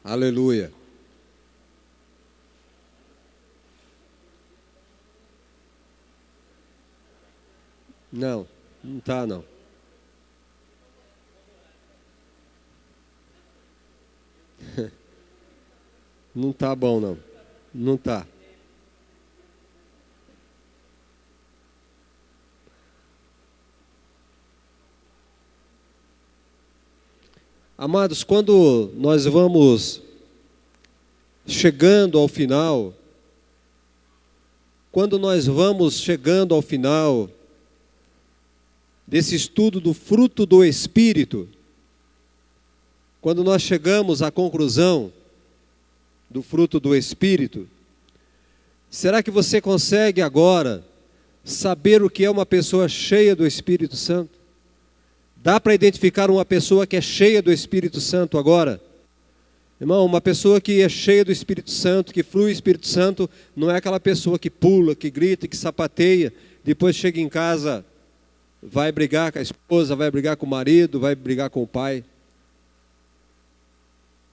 Aleluia. Não, não está não. Não está bom não. Não está. Amados, quando nós vamos chegando ao final, desse estudo do fruto do Espírito, quando nós chegamos à conclusão do fruto do Espírito, será que você consegue agora saber o que é uma pessoa cheia do Espírito Santo? Dá para identificar uma pessoa que é cheia do Espírito Santo agora? Irmão, uma pessoa que é cheia do Espírito Santo, que flui o Espírito Santo, não é aquela pessoa que pula, que grita, que sapateia, depois chega em casa, vai brigar com a esposa, vai brigar com o marido, vai brigar com o pai.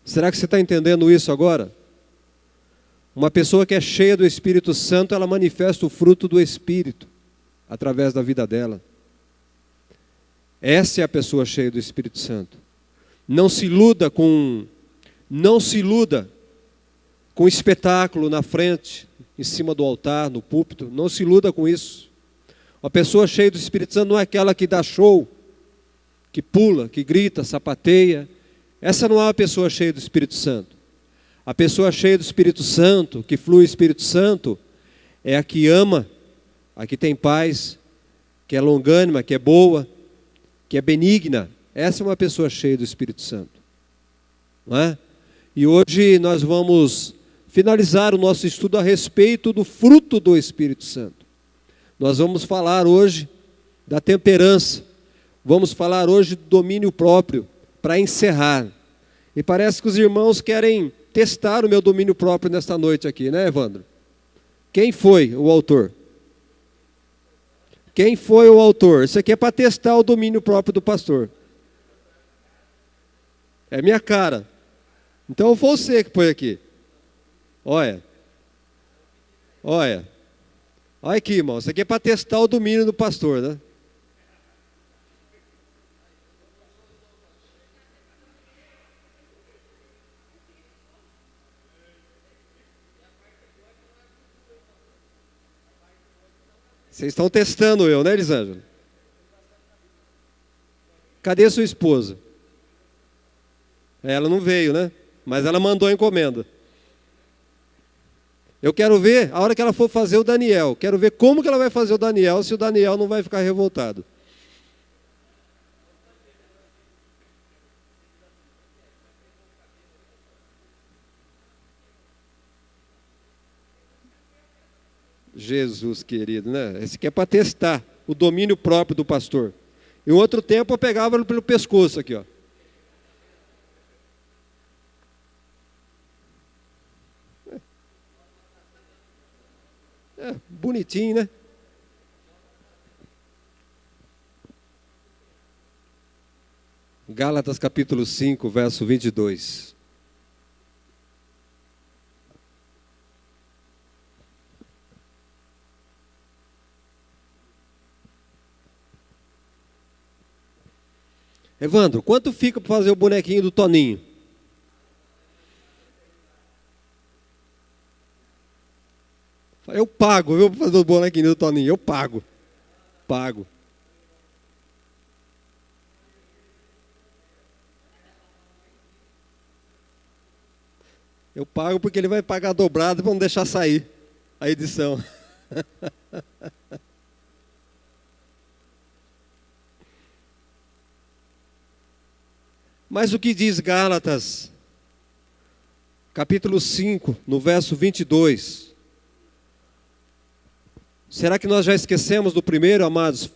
Será que você está entendendo isso agora? Uma pessoa que é cheia do Espírito Santo, ela manifesta o fruto do Espírito através da vida dela. Essa é a pessoa cheia do Espírito Santo. Não se iluda com espetáculo na frente, em cima do altar, no púlpito. Não se iluda com isso. Uma pessoa cheia do Espírito Santo não é aquela que dá show, que pula, que grita, sapateia. Essa não é uma pessoa cheia do Espírito Santo. A pessoa cheia do Espírito Santo, que flui o Espírito Santo, é a que ama, a que tem paz, que é longânima, que é boa, que é benigna. Essa é uma pessoa cheia do Espírito Santo. Não é? E hoje nós vamos finalizar o nosso estudo a respeito do fruto do Espírito Santo. Nós vamos falar hoje da temperança. Vamos falar hoje do domínio próprio, para encerrar. E parece que os irmãos querem testar o meu domínio próprio nesta noite aqui, né, Evandro? Quem foi o autor? Quem foi o autor? Isso aqui é para testar o domínio próprio do pastor. É minha cara. Então foi você que põe aqui. Olha. Olha aqui, irmão. Isso aqui é para testar o domínio do pastor, né? Vocês estão testando eu, né, Elisângela? Cadê sua esposa? Ela não veio, né? Mas ela mandou a encomenda. Eu quero ver, a hora que ela for fazer o Daniel, quero ver como que ela vai fazer o Daniel, se o Daniel não vai ficar revoltado. Jesus querido, né? Esse aqui é para testar o domínio próprio do pastor. Em outro tempo eu pegava ele pelo pescoço aqui, ó. Bonitinho, né? Gálatas capítulo 5, verso 22. Evandro, quanto fica para fazer o bonequinho do Toninho? Eu pago, viu, para fazer o bonequinho do Toninho. Eu pago. Pago. Eu pago porque ele vai pagar dobrado para não deixar sair a edição. Mas o que diz Gálatas, capítulo 5, no verso 22? Será que nós já esquecemos do primeiro, amados?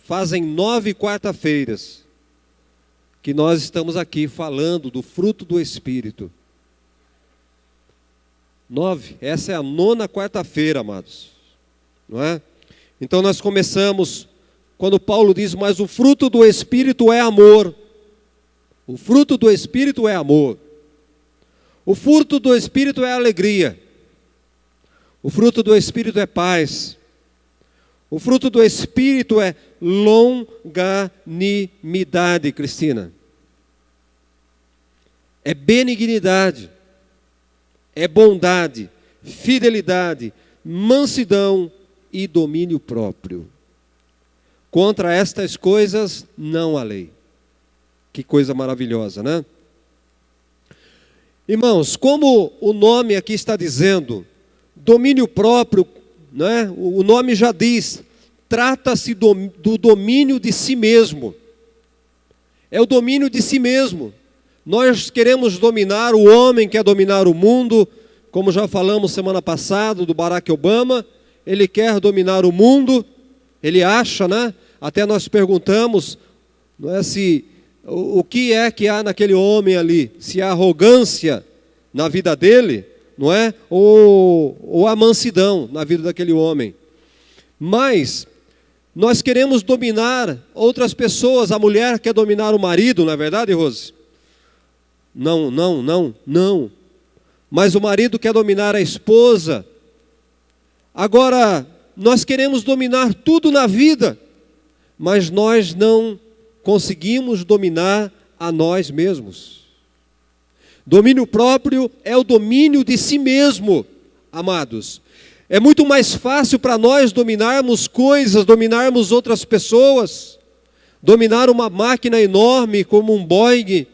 Fazem 9 quarta-feiras que nós estamos aqui falando do fruto do Espírito. 9, essa é a 9ª quarta-feira, amados. Não é? Então nós começamos, quando Paulo diz, mas o fruto do Espírito é amor. O fruto do Espírito é amor. O fruto do Espírito é alegria. O fruto do Espírito é paz. O fruto do Espírito é longanimidade, Cristina. É benignidade. É bondade, fidelidade, mansidão e domínio próprio. Contra estas coisas não há lei. Que coisa maravilhosa, né? Irmãos, como o nome aqui está dizendo, domínio próprio, né? O nome já diz, trata-se do domínio de si mesmo. É o domínio de si mesmo. Nós queremos dominar, o homem quer dominar o mundo, como já falamos semana passada do Barack Obama, ele quer dominar o mundo, ele acha, né? Até nós perguntamos, não é, se o que é que há naquele homem ali, se há arrogância na vida dele, não é? Ou a mansidão na vida daquele homem. Mas nós queremos dominar outras pessoas, a mulher quer dominar o marido, não é verdade, Rose? Não. Mas o marido quer dominar a esposa. Agora, nós queremos dominar tudo na vida, mas nós não conseguimos dominar a nós mesmos. Domínio próprio é o domínio de si mesmo, amados. É muito mais fácil para nós dominarmos coisas, dominarmos outras pessoas, dominar uma máquina enorme como um Boeing,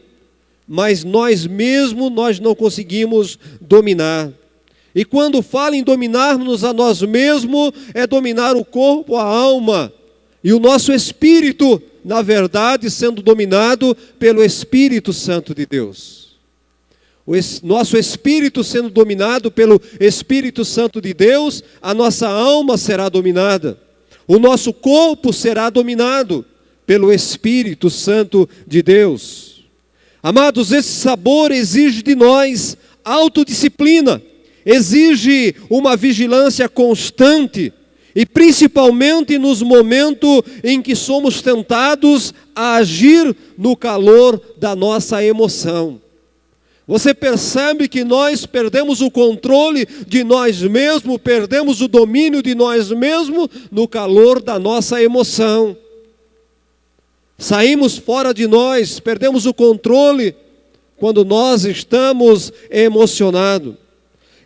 mas nós mesmos nós não conseguimos dominar. E quando fala em dominarmos a nós mesmos, é dominar o corpo, a alma e o nosso espírito, na verdade, sendo dominado pelo Espírito Santo de Deus. Nosso espírito sendo dominado pelo Espírito Santo de Deus, a nossa alma será dominada. O nosso corpo será dominado pelo Espírito Santo de Deus. Amados, esse sabor exige de nós autodisciplina, exige uma vigilância constante, e principalmente nos momentos em que somos tentados a agir no calor da nossa emoção. Você percebe que nós perdemos o controle de nós mesmos, perdemos o domínio de nós mesmos no calor da nossa emoção. Saímos fora de nós, perdemos o controle quando nós estamos emocionados.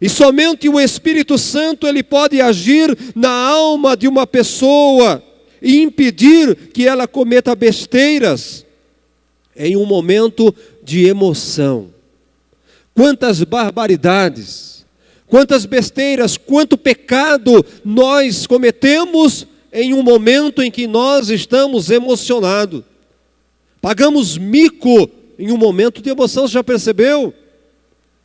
E somente o Espírito Santo ele pode agir na alma de uma pessoa e impedir que ela cometa besteiras em um momento de emoção. Quantas barbaridades, quantas besteiras, quanto pecado nós cometemos em um momento em que nós estamos emocionados. Pagamos mico em um momento de emoção, você já percebeu?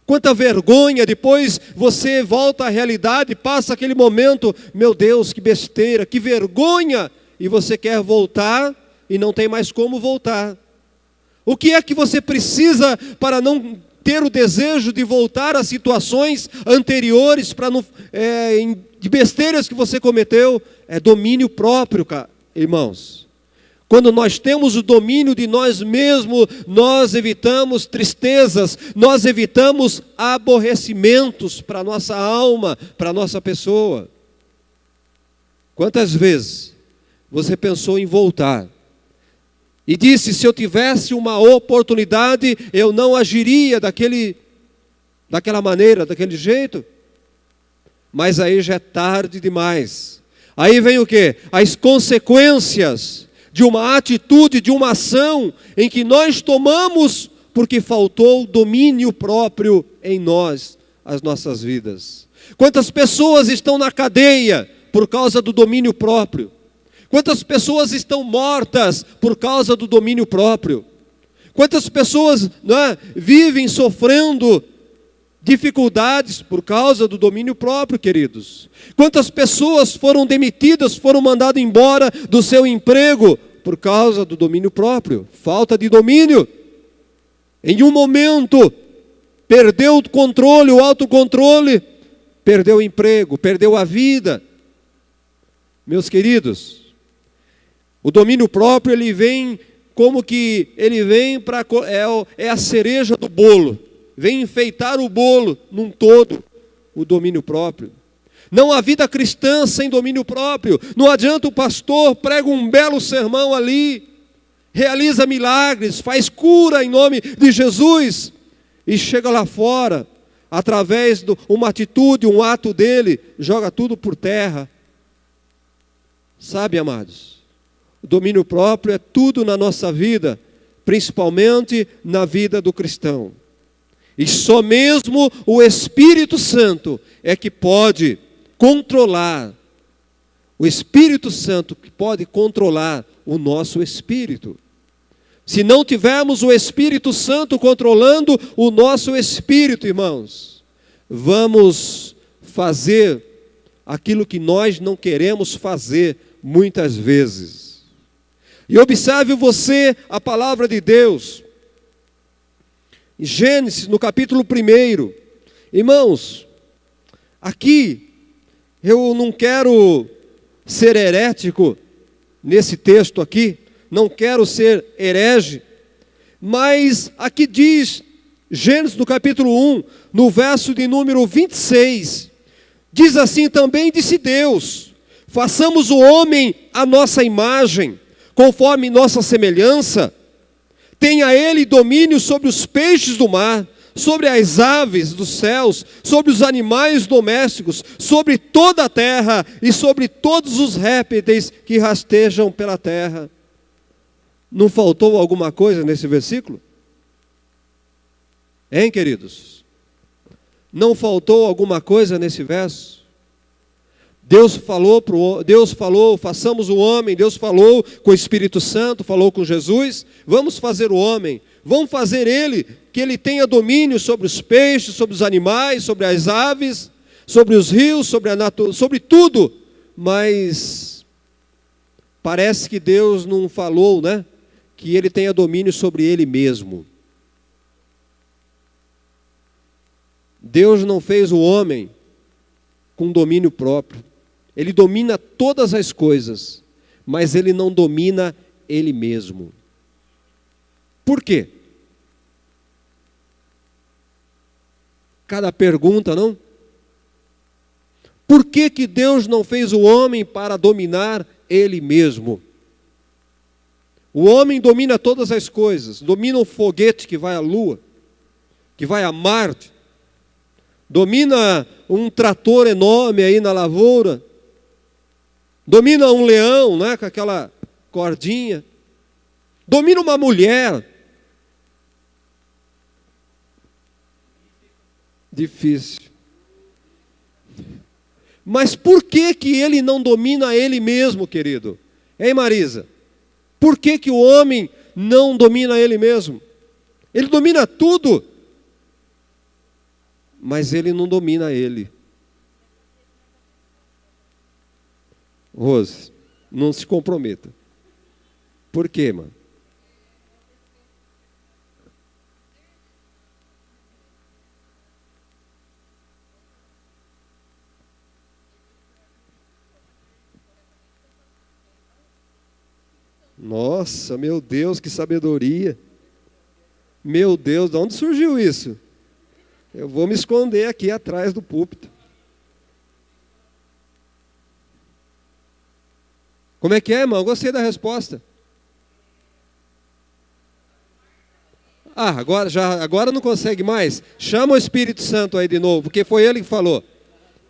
Quanta vergonha, depois você volta à realidade, passa aquele momento, meu Deus, que besteira, que vergonha, e você quer voltar e não tem mais como voltar. O que é que você precisa para não ter o desejo de voltar a situações anteriores, para não, de besteiras que você cometeu? É domínio próprio, irmãos. Quando nós temos o domínio de nós mesmos, nós evitamos tristezas, nós evitamos aborrecimentos para a nossa alma, para a nossa pessoa. Quantas vezes você pensou em voltar e disse, se eu tivesse uma oportunidade, eu não agiria daquela maneira, daquele jeito? Mas aí já é tarde demais. Aí vem o quê? As consequências de uma atitude, de uma ação em que nós tomamos porque faltou domínio próprio em nós, as nossas vidas. Quantas pessoas estão na cadeia por causa do domínio próprio? Quantas pessoas estão mortas por causa do domínio próprio? Quantas pessoas, né, vivem sofrendo dificuldades por causa do domínio próprio, queridos? Quantas pessoas foram demitidas, foram mandadas embora do seu emprego por causa do domínio próprio? Falta de domínio. Em um momento, perdeu o controle, o autocontrole, perdeu o emprego, perdeu a vida. Meus queridos, o domínio próprio, ele vem como que, ele vem para, é a cereja do bolo. vem enfeitar o bolo num todo, o domínio próprio. Não há vida cristã sem domínio próprio. Não adianta o pastor prega um belo sermão ali, realiza milagres, faz cura em nome de Jesus, e chega lá fora, através de uma atitude, um ato dele, joga tudo por terra. Sabe, amados, o domínio próprio é tudo na nossa vida, principalmente na vida do cristão. E só mesmo o Espírito Santo é que pode controlar, o Espírito Santo que pode controlar o nosso espírito. Se não tivermos o Espírito Santo controlando o nosso espírito, irmãos, vamos fazer aquilo que nós não queremos fazer muitas vezes. E observe você a palavra de Deus. Em Gênesis, no capítulo 1. Irmãos, aqui eu não quero ser herético nesse texto aqui, não quero ser herege, mas aqui diz, Gênesis no capítulo 1, no verso de número 26, diz assim: também disse Deus, façamos o homem à nossa imagem, conforme nossa semelhança, tenha ele domínio sobre os peixes do mar, sobre as aves dos céus, sobre os animais domésticos, sobre toda a terra e sobre todos os répteis que rastejam pela terra. Não faltou alguma coisa nesse versículo? Hein, queridos? Não faltou alguma coisa nesse verso? Deus falou, façamos o homem. Deus falou com o Espírito Santo, falou com Jesus. Vamos fazer o homem. Vamos fazer ele, que ele tenha domínio sobre os peixes, sobre os animais, sobre as aves, sobre os rios, sobre a natureza, sobre tudo. Mas parece que Deus não falou, né? Que ele tenha domínio sobre ele mesmo. Deus não fez o homem com domínio próprio. Ele domina todas as coisas, mas ele não domina ele mesmo. Por quê? Cada pergunta, não? Por que que Deus não fez o homem para dominar ele mesmo? O homem domina todas as coisas, domina o foguete que vai à Lua, que vai a Marte, domina um trator enorme aí na lavoura, domina um leão, né, com aquela cordinha, domina uma mulher. Difícil. Mas por que que ele não domina ele mesmo, querido? Hein, Marisa? Por que que o homem não domina ele mesmo? Ele domina tudo, mas ele não domina ele. Rose, não se comprometa. Por quê, mano? Nossa, meu Deus, que sabedoria. Meu Deus, de onde surgiu isso? Eu vou me esconder aqui atrás do púlpito. Como é que é, irmão? Gostei da resposta. Agora não consegue mais? Chama o Espírito Santo aí de novo, porque foi ele que falou.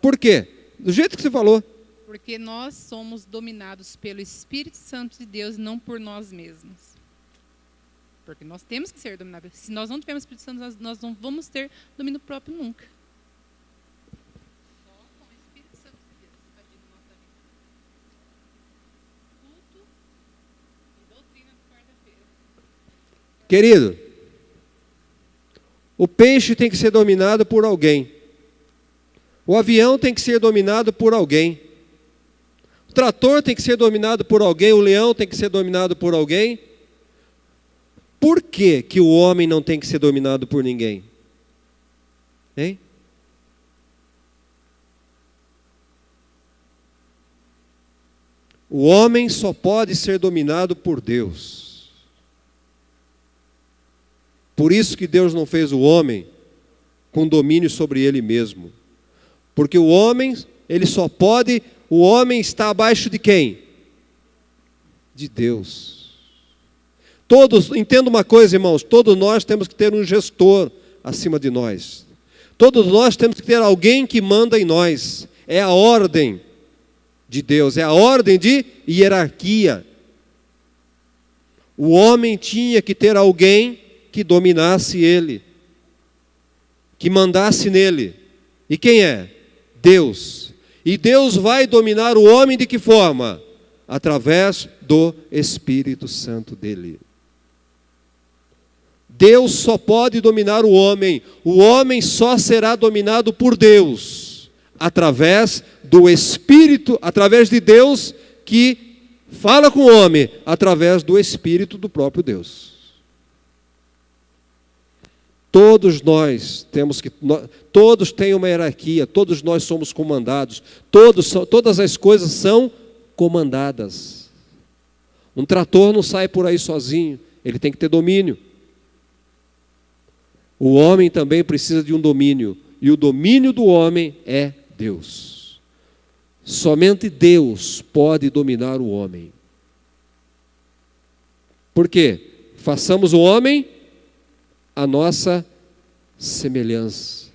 Por quê? Do jeito que você falou. Porque nós somos dominados pelo Espírito Santo de Deus, não por nós mesmos. Porque nós temos que ser dominados. Se nós não tivermos o Espírito Santo, nós não vamos ter domínio próprio nunca. Só com o Espírito Santo de Deus agindo na nossa vida. Culto e doutrina de quarta-feira. Querido, o peixe tem que ser dominado por alguém. O avião tem que ser dominado por alguém. O trator tem que ser dominado por alguém, o leão tem que ser dominado por alguém. Por que que o homem não tem que ser dominado por ninguém? Hein? O homem só pode ser dominado por Deus. Por isso que Deus não fez o homem com domínio sobre ele mesmo. Porque o homem está abaixo de quem? De Deus. Entenda uma coisa, irmãos, todos nós temos que ter um gestor acima de nós. Todos nós temos que ter alguém que manda em nós. É a ordem de Deus, é a ordem de hierarquia. O homem tinha que ter alguém que dominasse ele, que mandasse nele. E quem é? Deus. E Deus vai dominar o homem de que forma? Através do Espírito Santo dele. Deus só pode dominar o homem só será dominado por Deus, através do Espírito, através de Deus que fala com o homem, através do Espírito do próprio Deus. Todos nós todos têm uma hierarquia, todos nós somos comandados, todas as coisas são comandadas. Um trator não sai por aí sozinho, ele tem que ter domínio. O homem também precisa de um domínio, e o domínio do homem é Deus. Somente Deus pode dominar o homem. Por quê? Façamos o homem a nossa semelhança.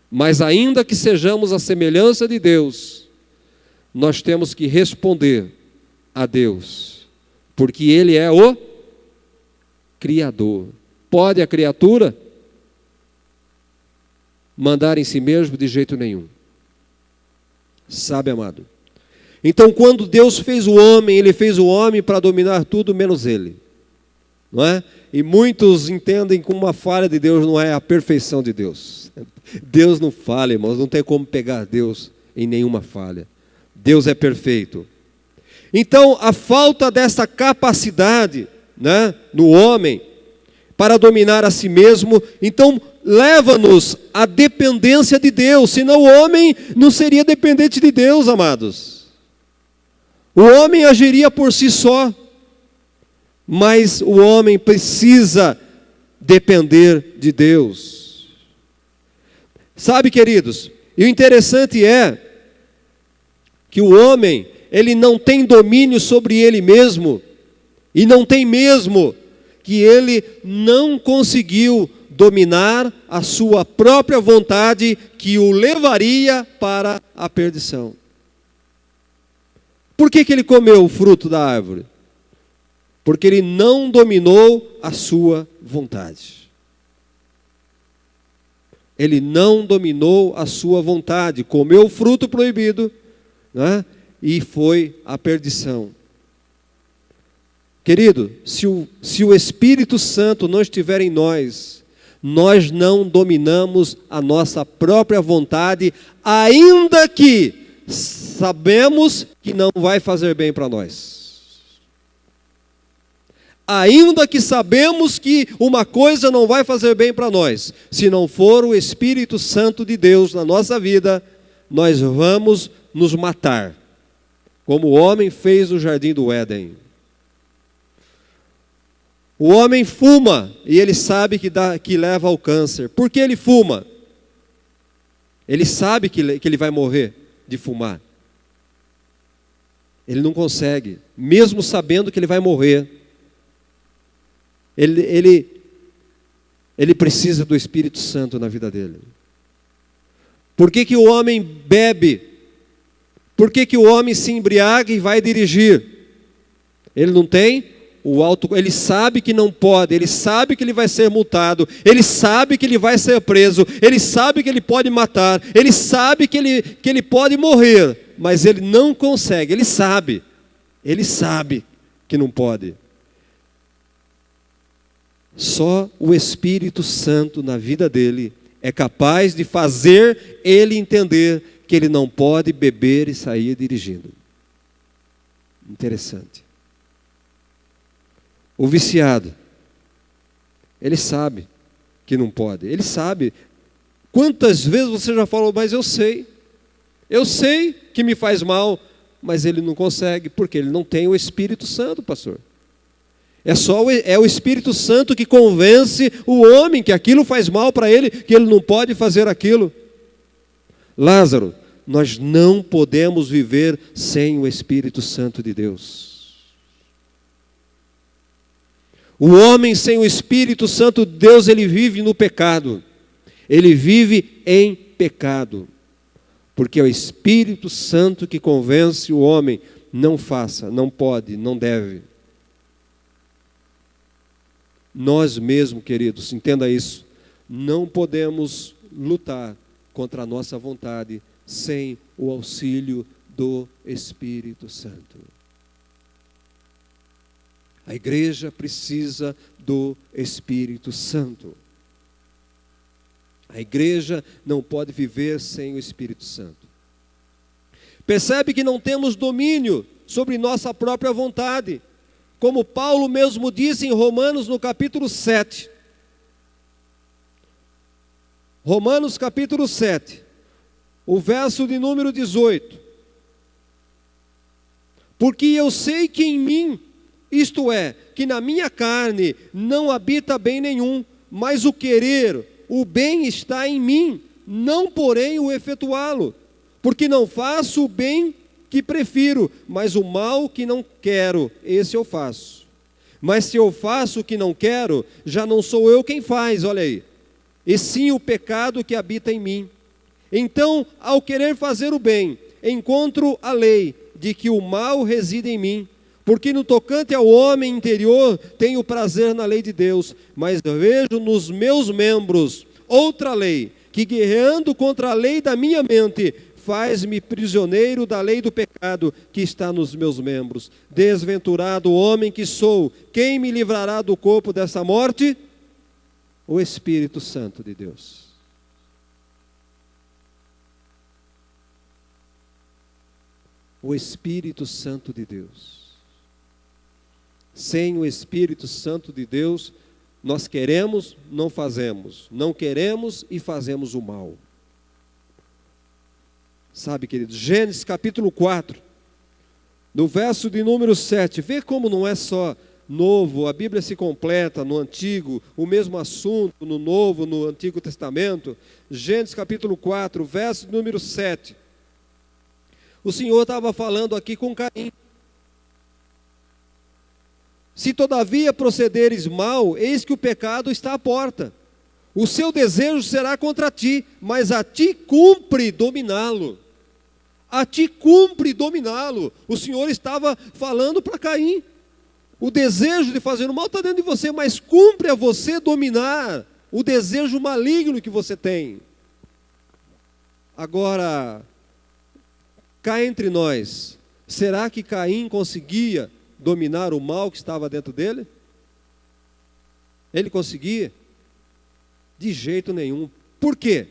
Mas ainda que sejamos a semelhança de Deus, nós temos que responder a Deus, porque Ele é o Criador. Pode a criatura mandar em si mesmo? De jeito nenhum. Sabe, amado? Então, quando Deus fez o homem, Ele fez o homem para dominar tudo menos Ele. Não é? E muitos entendem que uma falha de Deus não é a perfeição de Deus. Deus não falha, irmãos, não tem como pegar Deus em nenhuma falha. Deus é perfeito. Então, a falta dessa capacidade, né, no homem, para dominar a si mesmo, então leva-nos à dependência de Deus, senão o homem não seria dependente de Deus, amados. O homem agiria por si só, mas o homem precisa depender de Deus. Sabe, queridos, e o interessante é que o homem, ele não tem domínio sobre ele mesmo, e não tem mesmo, que ele não conseguiu dominar a sua própria vontade, que o levaria para a perdição. Por que ele comeu o fruto da árvore? Porque ele não dominou a sua vontade. Ele não dominou a sua vontade, comeu o fruto proibido, né, e foi à perdição. Querido, se o Espírito Santo não estiver em nós, nós não dominamos a nossa própria vontade, ainda que sabemos que não vai fazer bem para nós. Ainda que sabemos que uma coisa não vai fazer bem para nós, se não for o Espírito Santo de Deus na nossa vida, nós vamos nos matar, como o homem fez no jardim do Éden. O homem fuma e ele sabe que leva ao câncer. Por que ele fuma? Ele sabe que ele vai morrer de fumar. Ele não consegue, mesmo sabendo que ele vai morrer. Ele precisa do Espírito Santo na vida dele. Por que o homem bebe? Por que o homem se embriaga e vai dirigir? Ele não tem ele sabe que não pode, ele sabe que ele vai ser multado, ele sabe que ele vai ser preso, ele sabe que ele pode matar, ele sabe que ele pode morrer, mas ele não consegue, ele sabe que não pode. Só o Espírito Santo na vida dele é capaz de fazer ele entender que ele não pode beber e sair dirigindo. Interessante. O viciado, ele sabe que não pode, ele sabe. Quantas vezes você já falou, mas eu sei que me faz mal, mas ele não consegue, porque ele não tem o Espírito Santo, pastor. É o Espírito Santo que convence o homem que aquilo faz mal para ele, que ele não pode fazer aquilo. Lázaro, nós não podemos viver sem o Espírito Santo de Deus. O homem sem o Espírito Santo de Deus, ele vive no pecado. Ele vive em pecado. Porque é o Espírito Santo que convence o homem, não faça, não pode, não deve. Nós mesmos, queridos, entenda isso, não podemos lutar contra a nossa vontade sem o auxílio do Espírito Santo. A igreja precisa do Espírito Santo. A igreja não pode viver sem o Espírito Santo. Percebe que não temos domínio sobre nossa própria vontade. Como Paulo mesmo disse em Romanos, no capítulo 7. Romanos, capítulo 7, o verso de número 18. Porque eu sei que em mim, isto é, que na minha carne não habita bem nenhum, mas o querer, o bem está em mim, não porém o efetuá-lo. Porque não faço o bem que prefiro, mas o mal que não quero, esse eu faço. Mas se eu faço o que não quero, já não sou eu quem faz, olha aí, e sim o pecado que habita em mim. Então, ao querer fazer o bem, encontro a lei de que o mal reside em mim, porque no tocante ao homem interior tenho prazer na lei de Deus, mas vejo nos meus membros outra lei, que guerreando contra a lei da minha mente, faz-me prisioneiro da lei do pecado que está nos meus membros. Desventurado homem que sou, quem me livrará do corpo dessa morte? O Espírito Santo de Deus. O Espírito Santo de Deus. Sem o Espírito Santo de Deus, nós queremos, não fazemos. Não queremos e fazemos o mal. Sabe, queridos, Gênesis capítulo 4, no verso de número 7, vê como não é só novo, a Bíblia se completa no Antigo, o mesmo assunto no Novo, no Antigo Testamento. Gênesis capítulo 4, verso de número 7. O Senhor estava falando aqui com Caim. Se todavia procederes mal, eis que o pecado está à porta. O seu desejo será contra ti, mas a ti cumpre dominá-lo. A ti cumpre dominá-lo. O Senhor estava falando para Caim. O desejo de fazer o mal está dentro de você, mas cumpre a você dominar o desejo maligno que você tem. Agora, cá entre nós, será que Caim conseguia dominar o mal que estava dentro dele? Ele conseguia? De jeito nenhum. Por quê?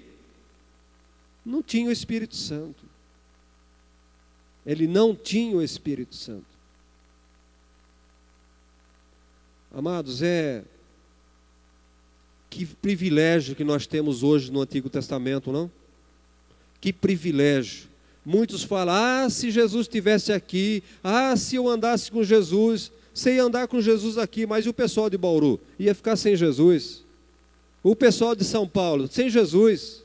Não tinha o Espírito Santo. Ele não tinha o Espírito Santo. Amados, que privilégio que nós temos hoje no Antigo Testamento, não? Que privilégio. Muitos falam, se Jesus estivesse aqui, se eu andasse com Jesus, você ia andar com Jesus aqui, mas e o pessoal de Bauru? Ia ficar sem Jesus. O pessoal de São Paulo, sem Jesus.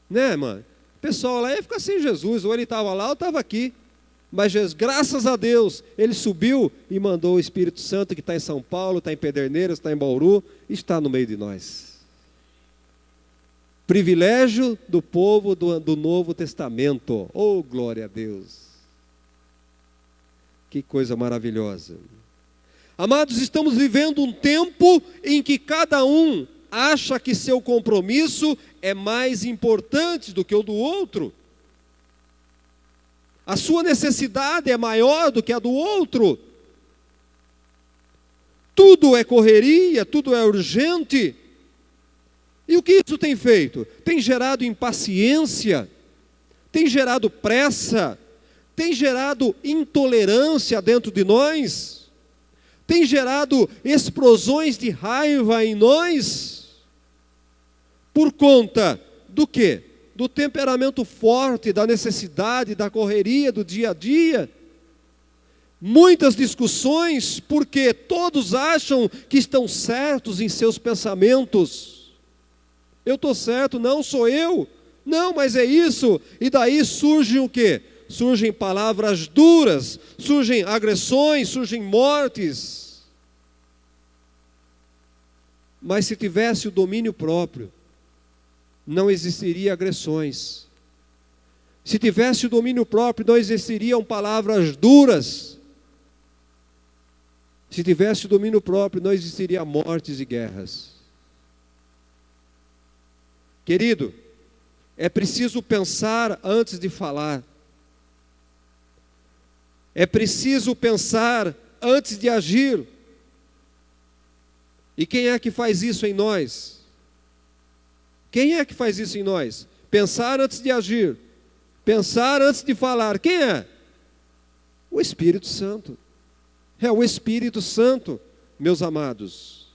Né, mano? O pessoal lá ia ficar sem Jesus, ou ele estava lá ou estava aqui. Mas Jesus, graças a Deus, ele subiu e mandou o Espírito Santo que está em São Paulo, está em Pederneiras, está em Bauru, e está no meio de nós. Privilégio do povo do Novo Testamento. Oh, glória a Deus. Que coisa maravilhosa. Amados, estamos vivendo um tempo em que cada um acha que seu compromisso é mais importante do que o do outro. A sua necessidade é maior do que a do outro. Tudo é correria, tudo é urgente. E o que isso tem feito? Tem gerado impaciência, tem gerado pressa, tem gerado intolerância dentro de nós, tem gerado explosões de raiva em nós. Por conta do quê? Do temperamento forte, da necessidade, da correria do dia a dia. muitas discussões, porque todos acham que estão certos em seus pensamentos. Eu estou certo, não sou eu. Não, mas é isso. E daí surgem o quê? Surgem palavras duras, surgem agressões, surgem mortes. Mas se tivesse o domínio próprio, não existiria agressões. Se tivesse o domínio próprio, não existiriam palavras duras. Se tivesse o domínio próprio, não existiria mortes e guerras. Querido, é preciso pensar antes de falar. É preciso pensar antes de agir. E quem é que faz isso em nós? Quem é que faz isso em nós? Pensar antes de agir. Pensar antes de falar. Quem é? O Espírito Santo. É o Espírito Santo, meus amados.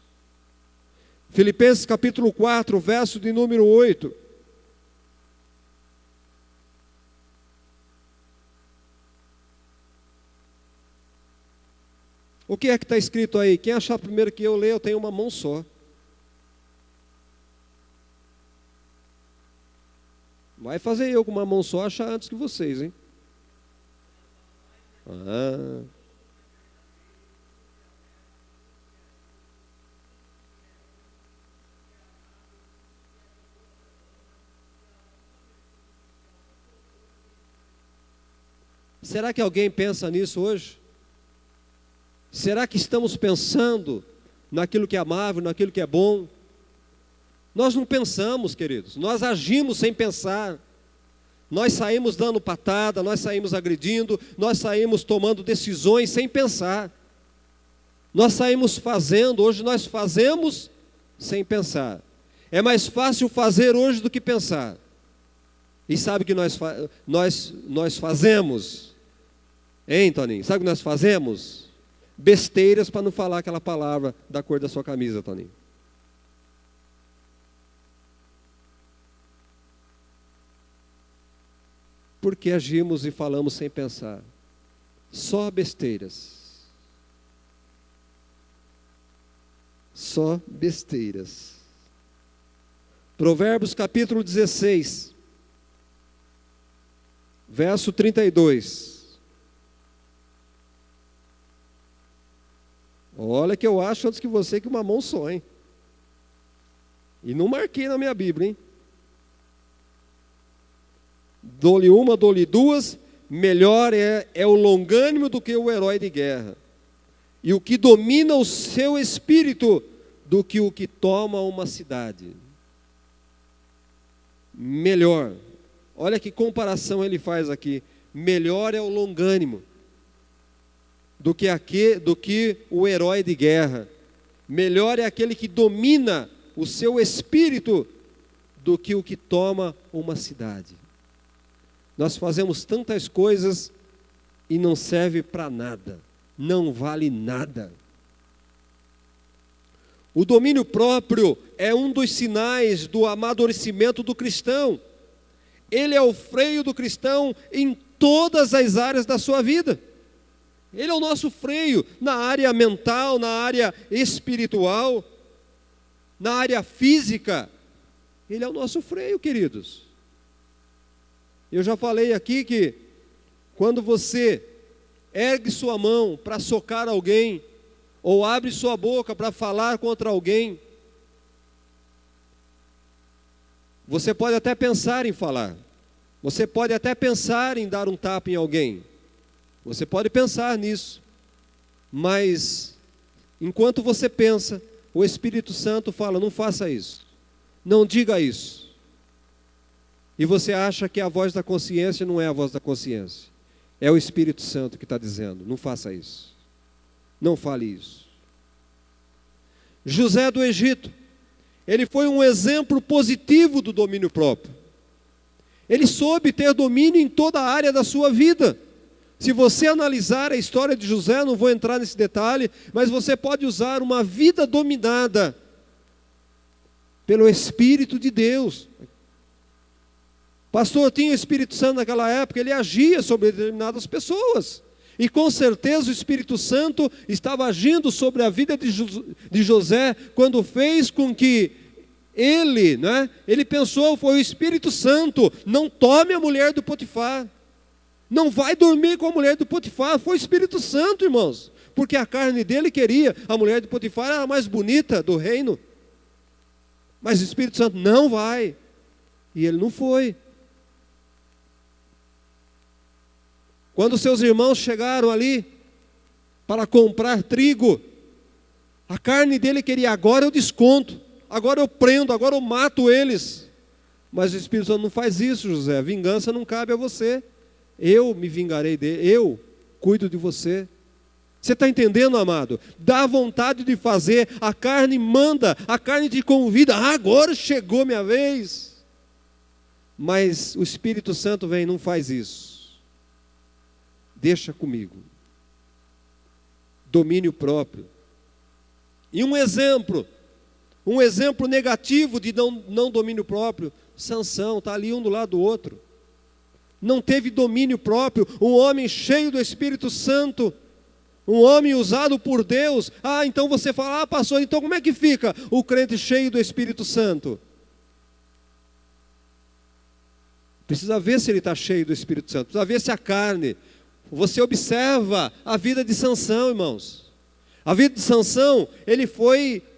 Filipenses capítulo 4, verso de número 8. O que é que está escrito aí? Quem achar primeiro que eu ler, eu tenho uma mão só. Vai fazer eu com uma mão só achar antes que vocês, hein? Será que alguém pensa nisso hoje? Será que estamos pensando naquilo que é amável, naquilo que é bom? Nós não pensamos, queridos, nós agimos sem pensar. Nós saímos dando patada, nós saímos agredindo, nós saímos tomando decisões sem pensar. Nós saímos fazendo, hoje nós fazemos sem pensar. É mais fácil fazer hoje do que pensar. E sabe o que nós fazemos? Hein, Toninho? Sabe o que nós fazemos? Besteiras, para não falar aquela palavra da cor da sua camisa, Toninho. Porque agimos e falamos sem pensar. Só besteiras. Só besteiras. Provérbios capítulo 16, verso 32. Olha que eu acho antes que você que uma mão só, hein? E não marquei na minha Bíblia, hein? Dou-lhe uma, dou-lhe duas, melhor é o longânimo do que o herói de guerra. E o que domina o seu espírito do que o que toma uma cidade. Melhor. Olha que comparação ele faz aqui. Melhor é o longânimo do que o herói de guerra. Melhor é aquele que domina o seu espírito do que o que toma uma cidade. Nós fazemos tantas coisas e não serve para nada, não vale nada. O domínio próprio é um dos sinais do amadurecimento do cristão. Ele é o freio do cristão em todas as áreas da sua vida. Ele é o nosso freio na área mental, na área espiritual, na área física. Ele é o nosso freio, queridos. Eu já falei aqui que quando você ergue sua mão para socar alguém, ou abre sua boca para falar contra alguém, você pode até pensar em falar, você pode até pensar em dar um tapa em alguém, você pode pensar nisso, mas enquanto você pensa, o Espírito Santo fala: não faça isso, não diga isso. E você acha que a voz da consciência não é a voz da consciência. É o Espírito Santo que está dizendo: não faça isso. Não fale isso. José do Egito, ele foi um exemplo positivo do domínio próprio. Ele soube ter domínio em toda a área da sua vida. Se você analisar a história de José, não vou entrar nesse detalhe, mas você pode usar uma vida dominada pelo Espírito de Deus. Pastor, tinha o Espírito Santo naquela época, ele agia sobre determinadas pessoas. E com certeza o Espírito Santo estava agindo sobre a vida de José, quando fez com que ele pensou, foi o Espírito Santo, não tome a mulher do Potifar, não vai dormir com a mulher do Potifar, foi o Espírito Santo, irmãos, porque a carne dele queria, a mulher do Potifar era a mais bonita do reino, mas o Espírito Santo não vai, e ele não foi. Quando seus irmãos chegaram ali para comprar trigo, a carne dele queria, agora eu desconto, agora eu prendo, agora eu mato eles. Mas o Espírito Santo não faz isso, José, a vingança não cabe a você. Eu me vingarei dele, eu cuido de você. Você está entendendo, amado? Dá vontade de fazer, a carne manda, a carne te convida, agora chegou minha vez. Mas o Espírito Santo vem, não faz isso. Deixa comigo. Domínio próprio. E um exemplo negativo de não domínio próprio, Sansão, está ali um do lado do outro. Não teve domínio próprio, um homem cheio do Espírito Santo, um homem usado por Deus. Então você fala, pastor, então como é que fica o crente cheio do Espírito Santo? Precisa ver se ele está cheio do Espírito Santo, precisa ver se a carne. Você observa a vida de Sansão, irmãos. A vida de Sansão,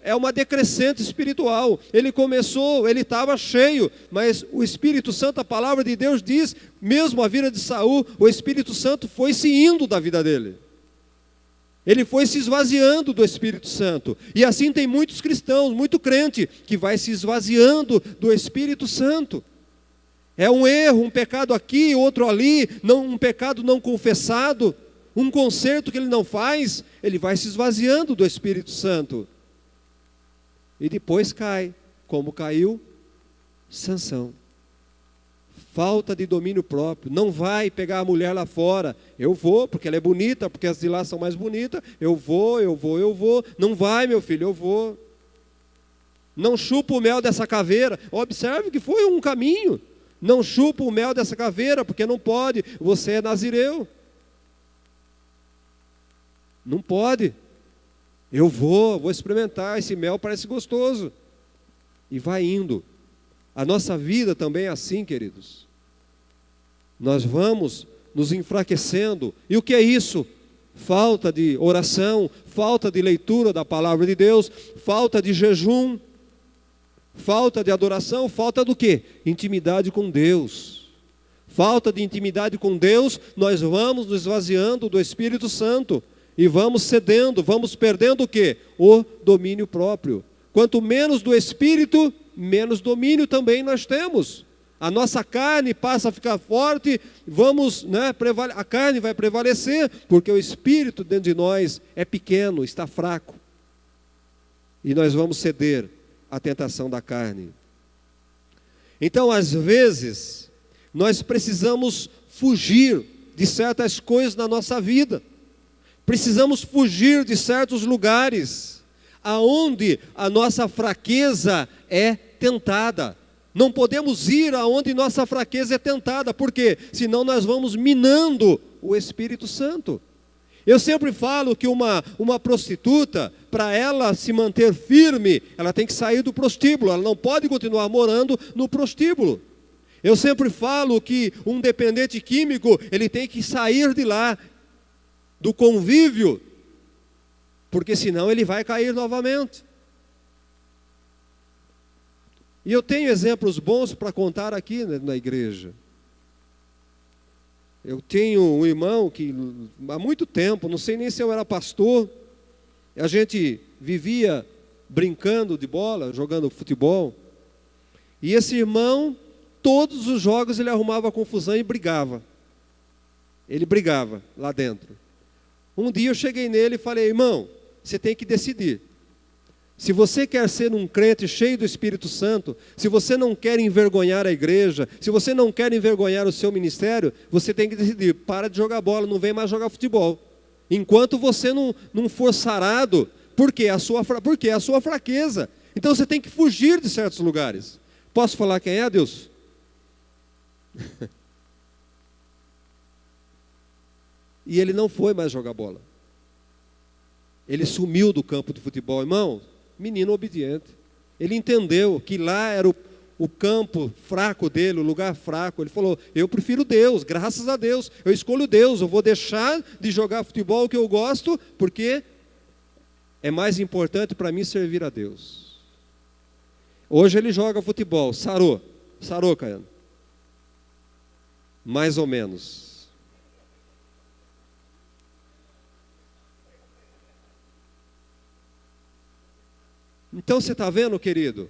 é uma decrescente espiritual. Ele começou, ele estava cheio, mas o Espírito Santo, a palavra de Deus diz, mesmo a vida de Saul, o Espírito Santo foi se indo da vida dele. Ele foi se esvaziando do Espírito Santo. E assim tem muitos cristãos, muito crente, que vai se esvaziando do Espírito Santo. É um erro, um pecado aqui, outro ali, um pecado não confessado, um conserto que ele não faz, ele vai se esvaziando do Espírito Santo. E depois cai, como caiu Sansão. Falta de domínio próprio, não vai pegar a mulher lá fora. Eu vou, porque ela é bonita, porque as de lá são mais bonitas. Eu vou. Não vai, meu filho, eu vou. Não chupa o mel dessa caveira. Observe que foi um caminho. Não chupa o mel dessa caveira, porque não pode, você é nazireu. Não pode. Eu vou experimentar, esse mel parece gostoso. E vai indo. A nossa vida também é assim, queridos. Nós vamos nos enfraquecendo. E o que é isso? Falta de oração, falta de leitura da palavra de Deus, falta de jejum, falta de adoração, falta do quê? Intimidade com Deus. Falta de intimidade com Deus, nós vamos nos esvaziando do Espírito Santo. E vamos cedendo, vamos perdendo o quê? O domínio próprio. Quanto menos do Espírito, menos domínio também nós temos. A nossa carne passa a ficar forte, a carne vai prevalecer, porque o Espírito dentro de nós é pequeno, está fraco. E nós vamos ceder à tentação da carne. Então, às vezes, nós precisamos fugir de certas coisas na nossa vida. Precisamos fugir de certos lugares aonde a nossa fraqueza é tentada. Não podemos ir aonde nossa fraqueza é tentada, porque senão nós vamos minando o Espírito Santo. Eu sempre falo que uma prostituta, para ela se manter firme, ela tem que sair do prostíbulo, ela não pode continuar morando no prostíbulo. Eu sempre falo que um dependente químico, ele tem que sair de lá, do convívio, porque senão ele vai cair novamente. E eu tenho exemplos bons para contar aqui na igreja. Eu tenho um irmão que há muito tempo, não sei nem se eu era pastor, a gente vivia brincando de bola, jogando futebol, e esse irmão, todos os jogos ele arrumava confusão e brigava. Ele brigava lá dentro. Um dia eu cheguei nele e falei, irmão, você tem que decidir. Se você quer ser um crente cheio do Espírito Santo, se você não quer envergonhar a igreja, se você não quer envergonhar o seu ministério, você tem que decidir, para de jogar bola, não vem mais jogar futebol. Enquanto você não for sarado, porque é a sua fraqueza. Então você tem que fugir de certos lugares. Posso falar quem é, Deus? E ele não foi mais jogar bola. Ele sumiu do campo de futebol. Irmão, menino obediente. Ele entendeu que lá era o campo fraco dele, o lugar fraco. Ele falou, eu prefiro Deus, graças a Deus. Eu escolho Deus, eu vou deixar de jogar futebol que eu gosto, porque é mais importante para mim servir a Deus. Hoje ele joga futebol, sarou, Caiano. Mais ou menos. Então você está vendo, querido?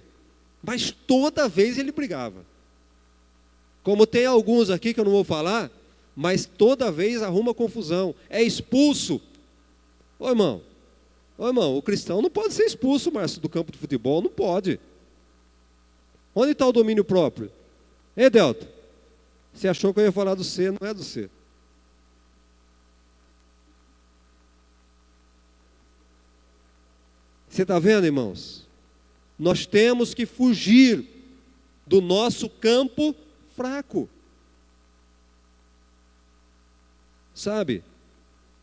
Mas toda vez ele brigava. Como tem alguns aqui que eu não vou falar, mas toda vez arruma confusão. É expulso. Ô irmão, o cristão não pode ser expulso, Márcio, do campo de futebol, não pode. Onde está o domínio próprio? Ei, Delta, você achou que eu ia falar do C, não é do C. Você está vendo, irmãos? Nós temos que fugir do nosso campo fraco. Sabe?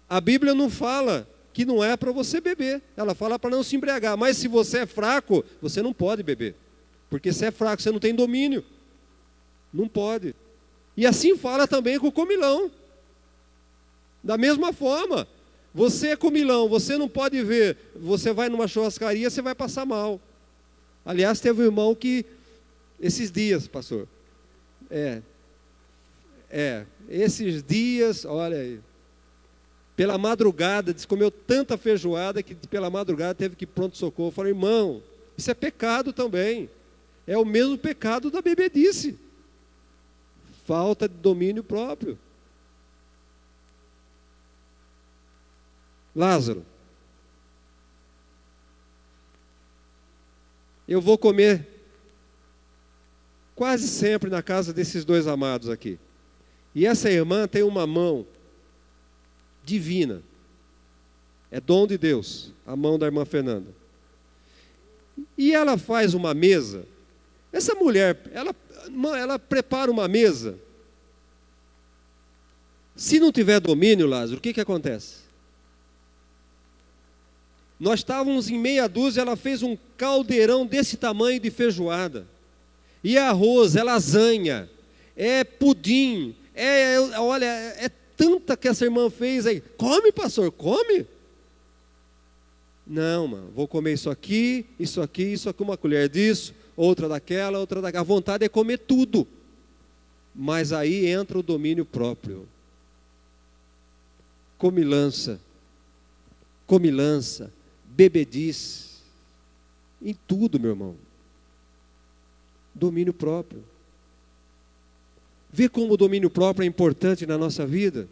A Bíblia não fala que não é para você beber. Ela fala para não se embriagar. Mas se você é fraco, você não pode beber. Porque se é fraco, você não tem domínio. Não pode. E assim fala também com o comilão. Da mesma forma. Você é comilão, você não pode ver. Você vai numa churrascaria, você vai passar mal. Aliás, teve um irmão que, esses dias, pastor, esses dias, olha aí, pela madrugada, comeu tanta feijoada que pela madrugada teve que ir pronto-socorro. Eu falei, irmão, isso é pecado também. É o mesmo pecado da bebedice. Falta de domínio próprio. Lázaro, eu vou comer quase sempre na casa desses dois amados aqui. E essa irmã tem uma mão divina. É dom de Deus, a mão da irmã Fernanda. E ela faz uma mesa. Essa mulher, ela prepara uma mesa. Se não tiver domínio, Lázaro, o que acontece? Nós estávamos em meia dúzia, ela fez um caldeirão desse tamanho de feijoada. E é arroz, é lasanha, é pudim, olha, é tanta que essa irmã fez aí. Come, pastor, come. Não, mano, vou comer isso aqui, uma colher disso, outra daquela. A vontade é comer tudo. Mas aí entra o domínio próprio. Comilança, bebedice, em tudo, meu irmão. Domínio próprio. Vê como o domínio próprio é importante na nossa vida.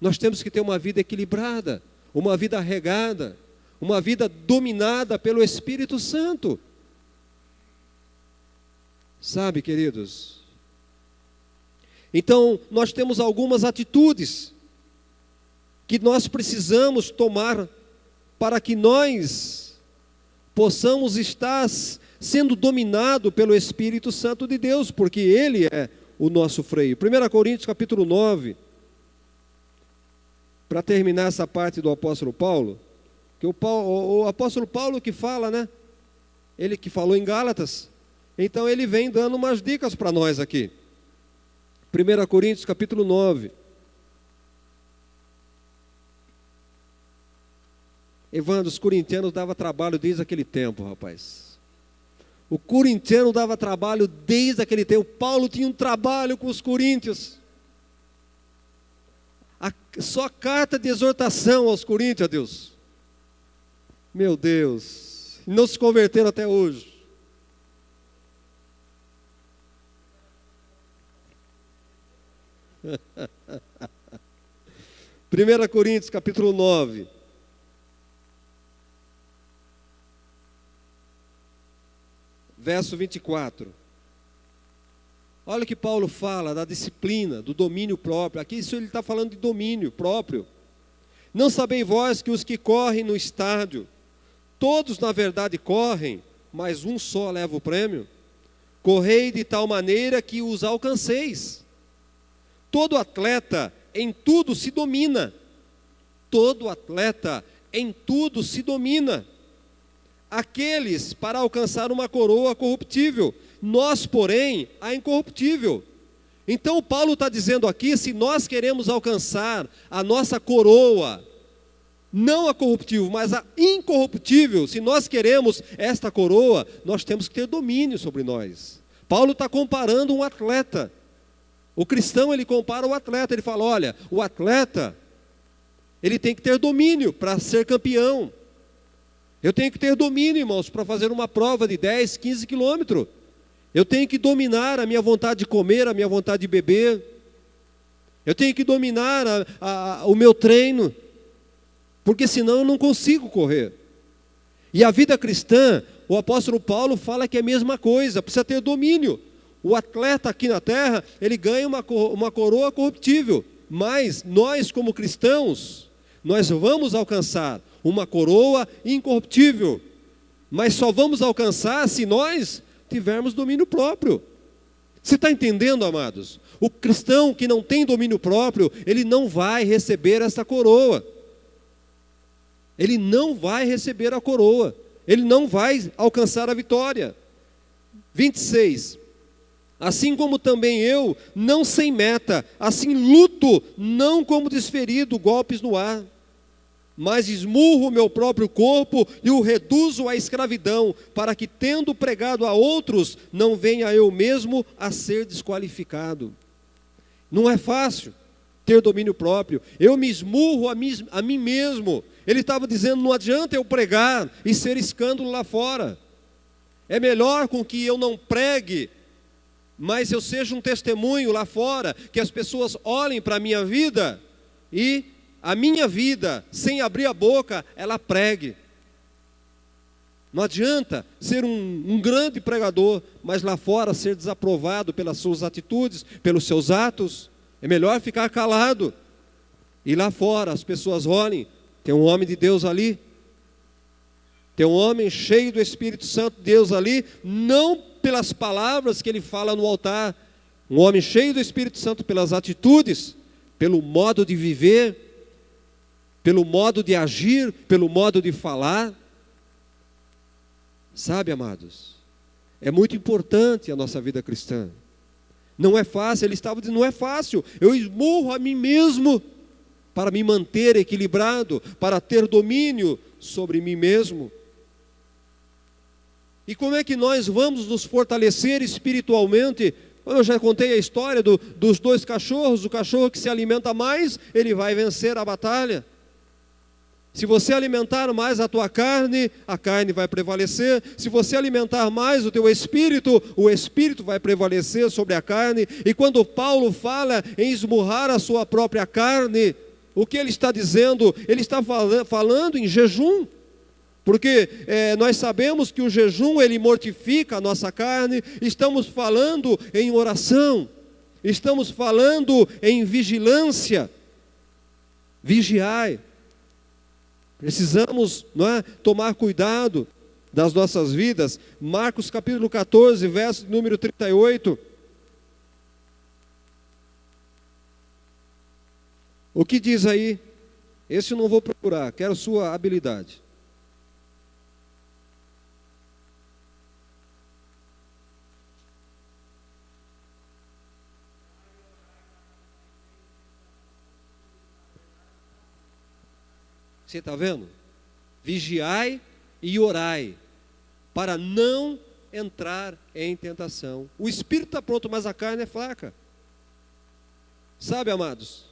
Nós temos que ter uma vida equilibrada, uma vida regada, uma vida dominada pelo Espírito Santo. Sabe, queridos? Então, nós temos algumas atitudes que nós precisamos tomar para que nós possamos estar sendo dominado pelo Espírito Santo de Deus, porque Ele é o nosso freio. 1 Coríntios capítulo 9, para terminar essa parte do apóstolo Paulo, que o apóstolo Paulo que fala, né? Ele que falou em Gálatas, então ele vem dando umas dicas para nós aqui. 1 Coríntios capítulo 9. Evandro, os corintianos davam trabalho desde aquele tempo, rapaz. O corintiano dava trabalho desde aquele tempo. Paulo tinha um trabalho com os coríntios. Só carta de exortação aos coríntios, Deus. Meu Deus. Não se converteram até hoje. Primeira Coríntios capítulo 9. Verso 24. Olha o que Paulo fala da disciplina, do domínio próprio. Aqui isso ele está falando de domínio próprio. Não sabeis vós que os que correm no estádio, todos na verdade correm, mas um só leva o prêmio? Correi de tal maneira que os alcanceis. Todo atleta em tudo se domina. Todo atleta em tudo se domina. Aqueles para alcançar uma coroa corruptível, nós, porém, a incorruptível. Então Paulo está dizendo aqui, se nós queremos alcançar a nossa coroa, não a corruptível, mas a incorruptível, se nós queremos esta coroa, nós temos que ter domínio sobre nós. Paulo está comparando um atleta. O cristão, ele compara o atleta, ele fala, olha, o atleta, ele tem que ter domínio para ser campeão. Eu tenho que ter domínio, irmãos, para fazer uma prova de 10, 15 quilômetros. Eu tenho que dominar a minha vontade de comer, a minha vontade de beber. Eu tenho que dominar o meu treino, porque senão eu não consigo correr. E a vida cristã, o apóstolo Paulo fala que é a mesma coisa, precisa ter domínio. O atleta aqui na terra, ele ganha uma coroa corruptível, mas nós como cristãos, nós vamos alcançar uma coroa incorruptível, mas só vamos alcançar se nós tivermos domínio próprio. Você está entendendo, amados? O cristão que não tem domínio próprio, ele não vai receber essa coroa. Ele não vai receber a coroa. Ele não vai alcançar a vitória. 26. Assim como também eu, não sem meta, assim luto, não como desferido, golpes no ar. Mas esmurro o meu próprio corpo e o reduzo à escravidão, para que, tendo pregado a outros, não venha eu mesmo a ser desqualificado. Não é fácil ter domínio próprio. Eu me esmurro a mim mesmo. Ele estava dizendo, não adianta eu pregar e ser escândalo lá fora. É melhor com que eu não pregue, mas eu seja um testemunho lá fora, que as pessoas olhem para a minha vida e a minha vida, sem abrir a boca, ela pregue. Não adianta ser um grande pregador, mas lá fora ser desaprovado pelas suas atitudes, pelos seus atos. É melhor ficar calado. E lá fora as pessoas olhem, tem um homem de Deus ali, tem um homem cheio do Espírito Santo de Deus ali, não pelas palavras que ele fala no altar, um homem cheio do Espírito Santo pelas atitudes, pelo modo de viver, pelo modo de agir, pelo modo de falar. Sabe, amados, é muito importante a nossa vida cristã. Não é fácil, ele estava dizendo, não é fácil, eu esmurro a mim mesmo para me manter equilibrado, para ter domínio sobre mim mesmo. E como é que nós vamos nos fortalecer espiritualmente? Eu já contei a história dos dois cachorros. O cachorro que se alimenta mais, ele vai vencer a batalha. Se você alimentar mais a tua carne, a carne vai prevalecer. Se você alimentar mais o teu espírito, o espírito vai prevalecer sobre a carne. E quando Paulo fala em esmurrar a sua própria carne, o que ele está dizendo? Ele está falando em jejum. Porque nós sabemos que o jejum, ele mortifica a nossa carne. Estamos falando em oração. Estamos falando em vigilância. Vigiai. Precisamos, não é, tomar cuidado das nossas vidas. Marcos capítulo 14, verso número 38. O que diz aí? Esse eu não vou procurar, quero sua habilidade. Você está vendo? Vigiai e orai, para não entrar em tentação. O espírito está pronto, mas a carne é fraca. Sabe, amados?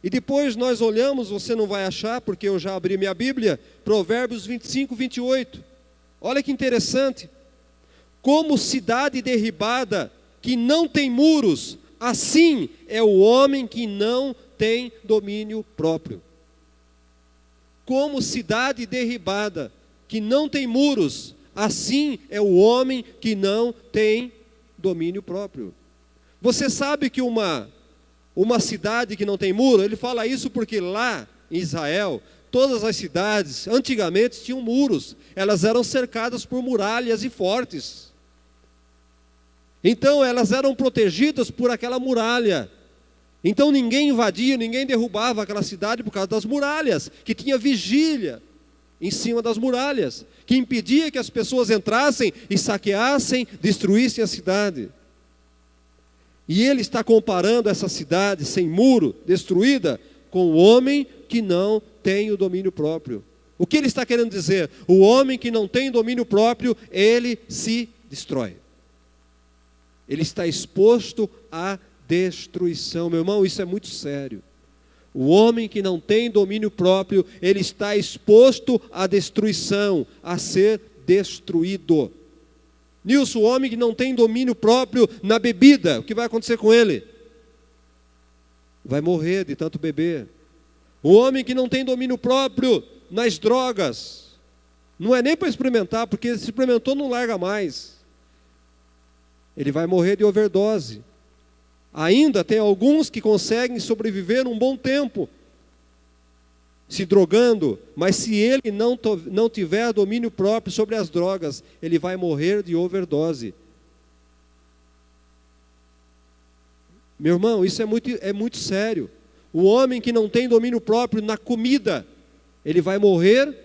E depois nós olhamos, você não vai achar, porque eu já abri minha Bíblia, Provérbios 25, 28. Olha que interessante. Como cidade derribada, que não tem muros, assim é o homem que não tem domínio próprio. Como cidade derribada, que não tem muros, assim é o homem que não tem domínio próprio. Você sabe que uma cidade que não tem muro, ele fala isso porque lá em Israel, todas as cidades antigamente tinham muros, elas eram cercadas por muralhas e fortes. Então elas eram protegidas por aquela muralha. Então ninguém invadia, ninguém derrubava aquela cidade por causa das muralhas, que tinha vigília em cima das muralhas, que impedia que as pessoas entrassem e saqueassem, destruíssem a cidade. E ele está comparando essa cidade sem muro, destruída, com o homem que não tem o domínio próprio. O que ele está querendo dizer? O homem que não tem domínio próprio, ele se destrói. Ele está exposto à destruição. Meu irmão, isso é muito sério. O homem que não tem domínio próprio, ele está exposto à destruição, a ser destruído. Nilson, o homem que não tem domínio próprio na bebida, o que vai acontecer com ele? Vai morrer de tanto beber. O homem que não tem domínio próprio nas drogas, não é nem para experimentar, porque se experimentou não larga mais. Ele vai morrer de overdose. Ainda tem alguns que conseguem sobreviver um bom tempo se drogando, mas se ele não tiver domínio próprio sobre as drogas, ele vai morrer de overdose. Meu irmão, isso é muito sério. O homem que não tem domínio próprio na comida, ele vai morrer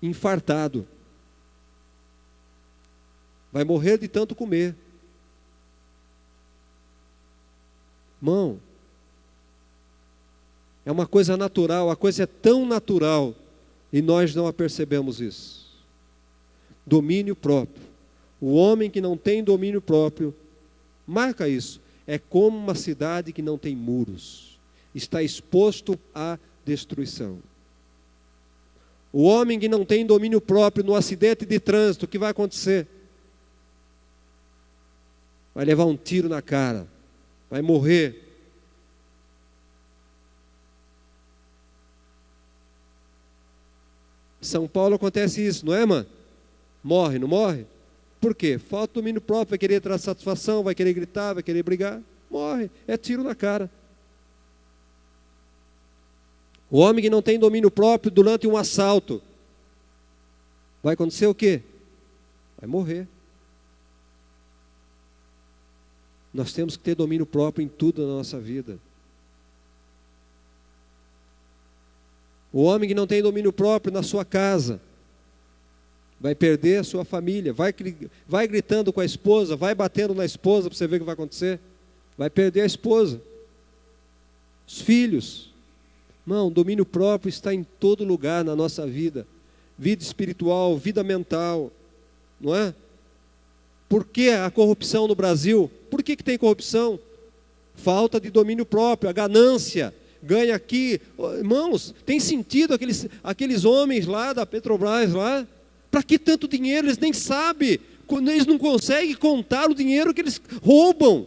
infartado. Vai morrer de tanto comer. Irmão, é uma coisa natural, a coisa é tão natural e nós não a percebemos isso. Domínio próprio. O homem que não tem domínio próprio, marca isso, é como uma cidade que não tem muros, está exposto à destruição. O homem que não tem domínio próprio no acidente de trânsito, o que vai acontecer? Vai levar um tiro na cara, vai morrer. São Paulo acontece isso, não é, mano? Morre, não morre? Por quê? Falta domínio próprio, vai querer trazer satisfação, vai querer gritar, vai querer brigar. Morre, é tiro na cara. O homem que não tem domínio próprio durante um assalto, vai acontecer o quê? Vai morrer. Nós temos que ter domínio próprio em tudo na nossa vida. O homem que não tem domínio próprio na sua casa, vai perder a sua família, vai gritando com a esposa, vai batendo na esposa para você ver o que vai acontecer. Vai perder a esposa, os filhos. Não, o domínio próprio está em todo lugar na nossa vida. Vida espiritual, vida mental, não é? Por que a corrupção no Brasil? Por que tem corrupção? Falta de domínio próprio, a ganância. Ganha aqui. Irmãos, tem sentido aqueles homens lá da Petrobras lá? Para que tanto dinheiro? Eles nem sabem. Eles não conseguem contar o dinheiro que eles roubam.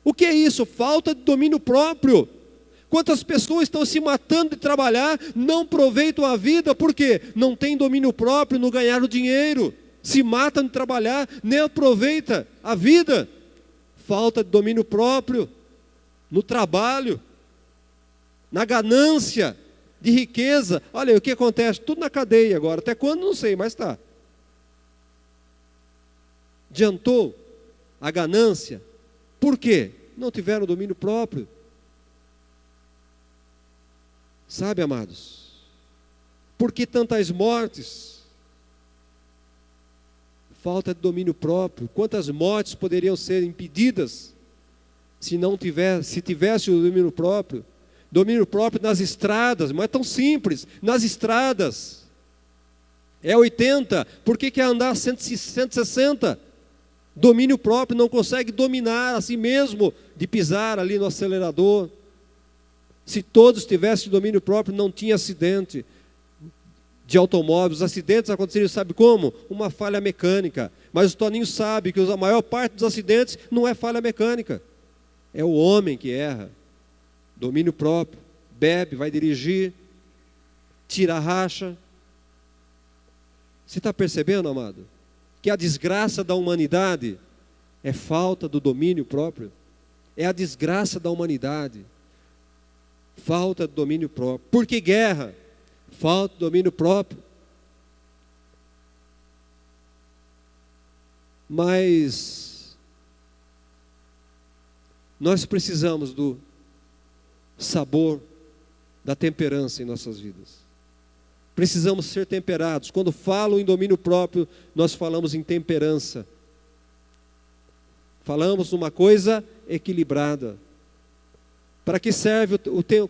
O que é isso? Falta de domínio próprio. Quantas pessoas estão se matando de trabalhar, não aproveitam a vida, por quê? Não tem domínio próprio no ganhar o dinheiro. Se matam de trabalhar, nem aproveita a vida. Falta de domínio próprio no trabalho, na ganância de riqueza. Olha, o que acontece? Tudo na cadeia agora. Até quando? Não sei, mas está. Adiantou a ganância. Por quê? Não tiveram domínio próprio. Sabe, amados? Por que tantas mortes? Falta de domínio próprio. Quantas mortes poderiam ser impedidas se tivesse o domínio próprio? Domínio próprio nas estradas, não é tão simples. Nas estradas é 80, por que quer andar 160? Domínio próprio, não consegue dominar a si mesmo de pisar ali no acelerador. Se todos tivessem domínio próprio, não tinha acidente de automóveis. Os acidentes aconteceriam, sabe como? Uma falha mecânica. Mas o Toninho sabe que a maior parte dos acidentes não é falha mecânica. É o homem que erra. Domínio próprio. Bebe, vai dirigir, tira a racha. Você está percebendo, amado? Que a desgraça da humanidade é falta do domínio próprio. É a desgraça da humanidade. Falta de domínio próprio. Por que guerra? Falta de domínio próprio. Mas Nós precisamos do sabor da temperança em nossas vidas. Precisamos ser temperados. Quando falo em domínio próprio, nós falamos em temperança. Falamos numa coisa equilibrada. Para que serve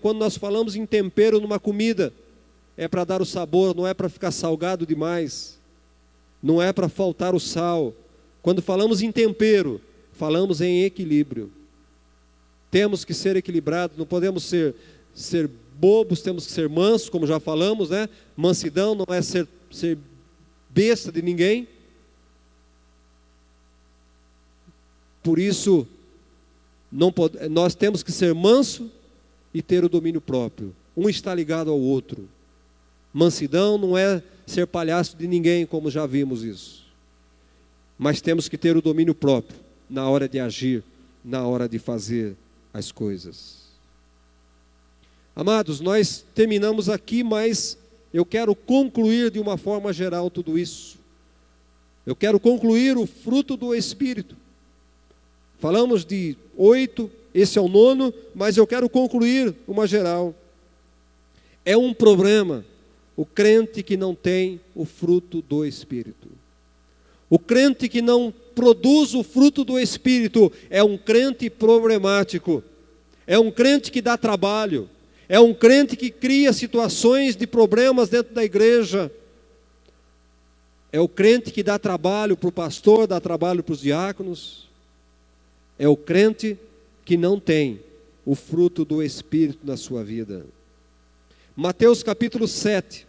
quando nós falamos em tempero numa comida? É para dar o sabor, não é para ficar salgado demais. Não é para faltar o sal. Quando falamos em tempero, falamos em equilíbrio. Temos que ser equilibrados, não podemos ser bobos, temos que ser mansos, como já falamos, né? Mansidão não é ser besta de ninguém. Por isso, nós temos que ser manso e ter o domínio próprio. Um está ligado ao outro. Mansidão não é ser palhaço de ninguém, como já vimos isso. Mas temos que ter o domínio próprio na hora de agir, na hora de fazer as coisas. Amados, nós terminamos aqui, mas eu quero concluir de uma forma geral tudo isso. Eu quero concluir o fruto do Espírito. Falamos de 8, esse é o 9, mas eu quero concluir uma geral. É um problema o crente que não tem o fruto do Espírito. O crente que não produz o fruto do Espírito é um crente problemático. É um crente que dá trabalho. É um crente que cria situações de problemas dentro da igreja. É o crente que dá trabalho para o pastor, dá trabalho para os diáconos. É o crente que não tem o fruto do Espírito na sua vida. Mateus capítulo 7.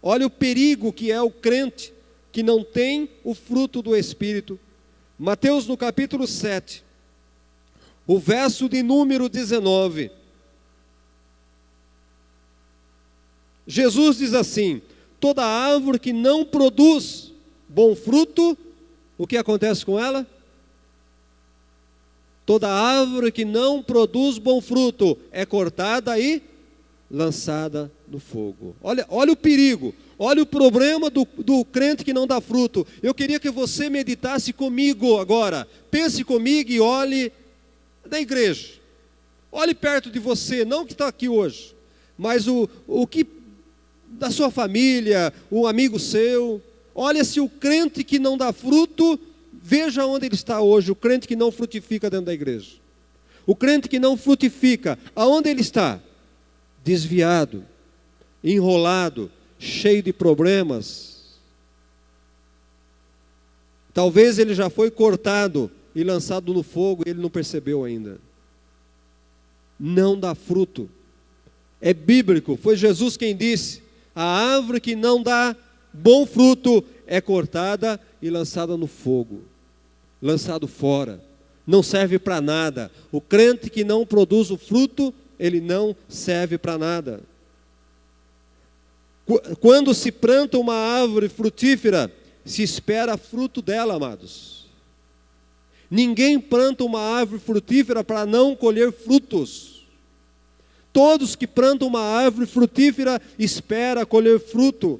Olha o perigo que é o crente que não tem o fruto do Espírito. Mateus no capítulo 7, o verso de número 19. Jesus diz assim: toda árvore que não produz bom fruto, o que acontece com ela? Toda árvore que não produz bom fruto é cortada e lançada no fogo. Olha o perigo, olha o problema do crente que não dá fruto. Eu queria que você meditasse comigo agora. Pense comigo e olhe na igreja. Olhe perto de você, não que está aqui hoje, mas o que da sua família, um amigo seu. Olha se o crente que não dá fruto, veja onde ele está hoje, o crente que não frutifica dentro da igreja. O crente que não frutifica, aonde ele está? Desviado, enrolado, cheio de problemas. Talvez ele já foi cortado e lançado no fogo e ele não percebeu ainda. Não dá fruto. É bíblico, foi Jesus quem disse: a árvore que não dá bom fruto é cortada e lançada no fogo, lançado fora, não serve para nada. O crente que não produz o fruto, ele não serve para nada. Quando se planta uma árvore frutífera, se espera fruto dela, amados. Ninguém planta uma árvore frutífera para não colher frutos. Todos que plantam uma árvore frutífera esperam colher fruto.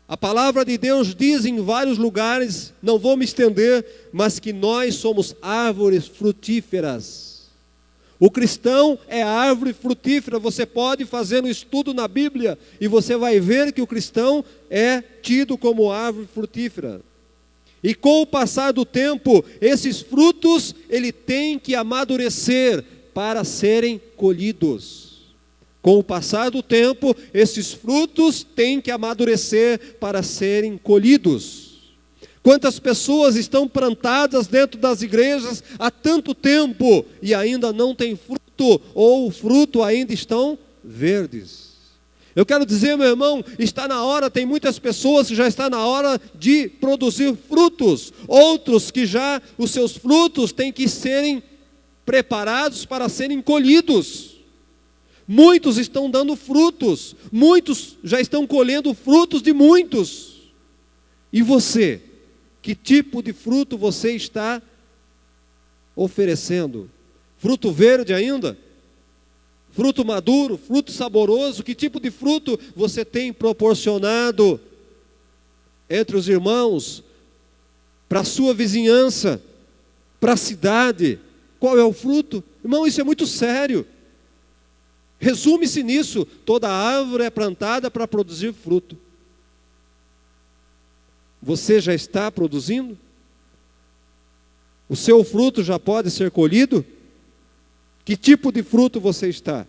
A palavra de Deus diz em vários lugares, não vou me estender, mas que nós somos árvores frutíferas. O cristão é árvore frutífera. Você pode fazer um estudo na Bíblia e você vai ver que o cristão é tido como árvore frutífera. E com o passar do tempo, esses frutos, ele tem que amadurecer para serem colhidos. Com o passar do tempo, esses frutos têm que amadurecer para serem colhidos. Quantas pessoas estão plantadas dentro das igrejas há tanto tempo e ainda não têm fruto, ou o fruto ainda estão verdes? Eu quero dizer, meu irmão, está na hora, tem muitas pessoas que já está na hora de produzir frutos. Outros que já, os seus frutos têm que serem preparados para serem colhidos. Muitos estão dando frutos, muitos já estão colhendo frutos de muitos. E você? Que tipo de fruto você está oferecendo? Fruto verde ainda? Fruto maduro? Fruto saboroso? Que tipo de fruto você tem proporcionado entre os irmãos, para a sua vizinhança, para a cidade, Qual é o fruto? Irmão, isso é muito sério. Resume-se nisso: toda árvore é plantada para produzir fruto. Você já está produzindo? O seu fruto já pode ser colhido? Que tipo de fruto você está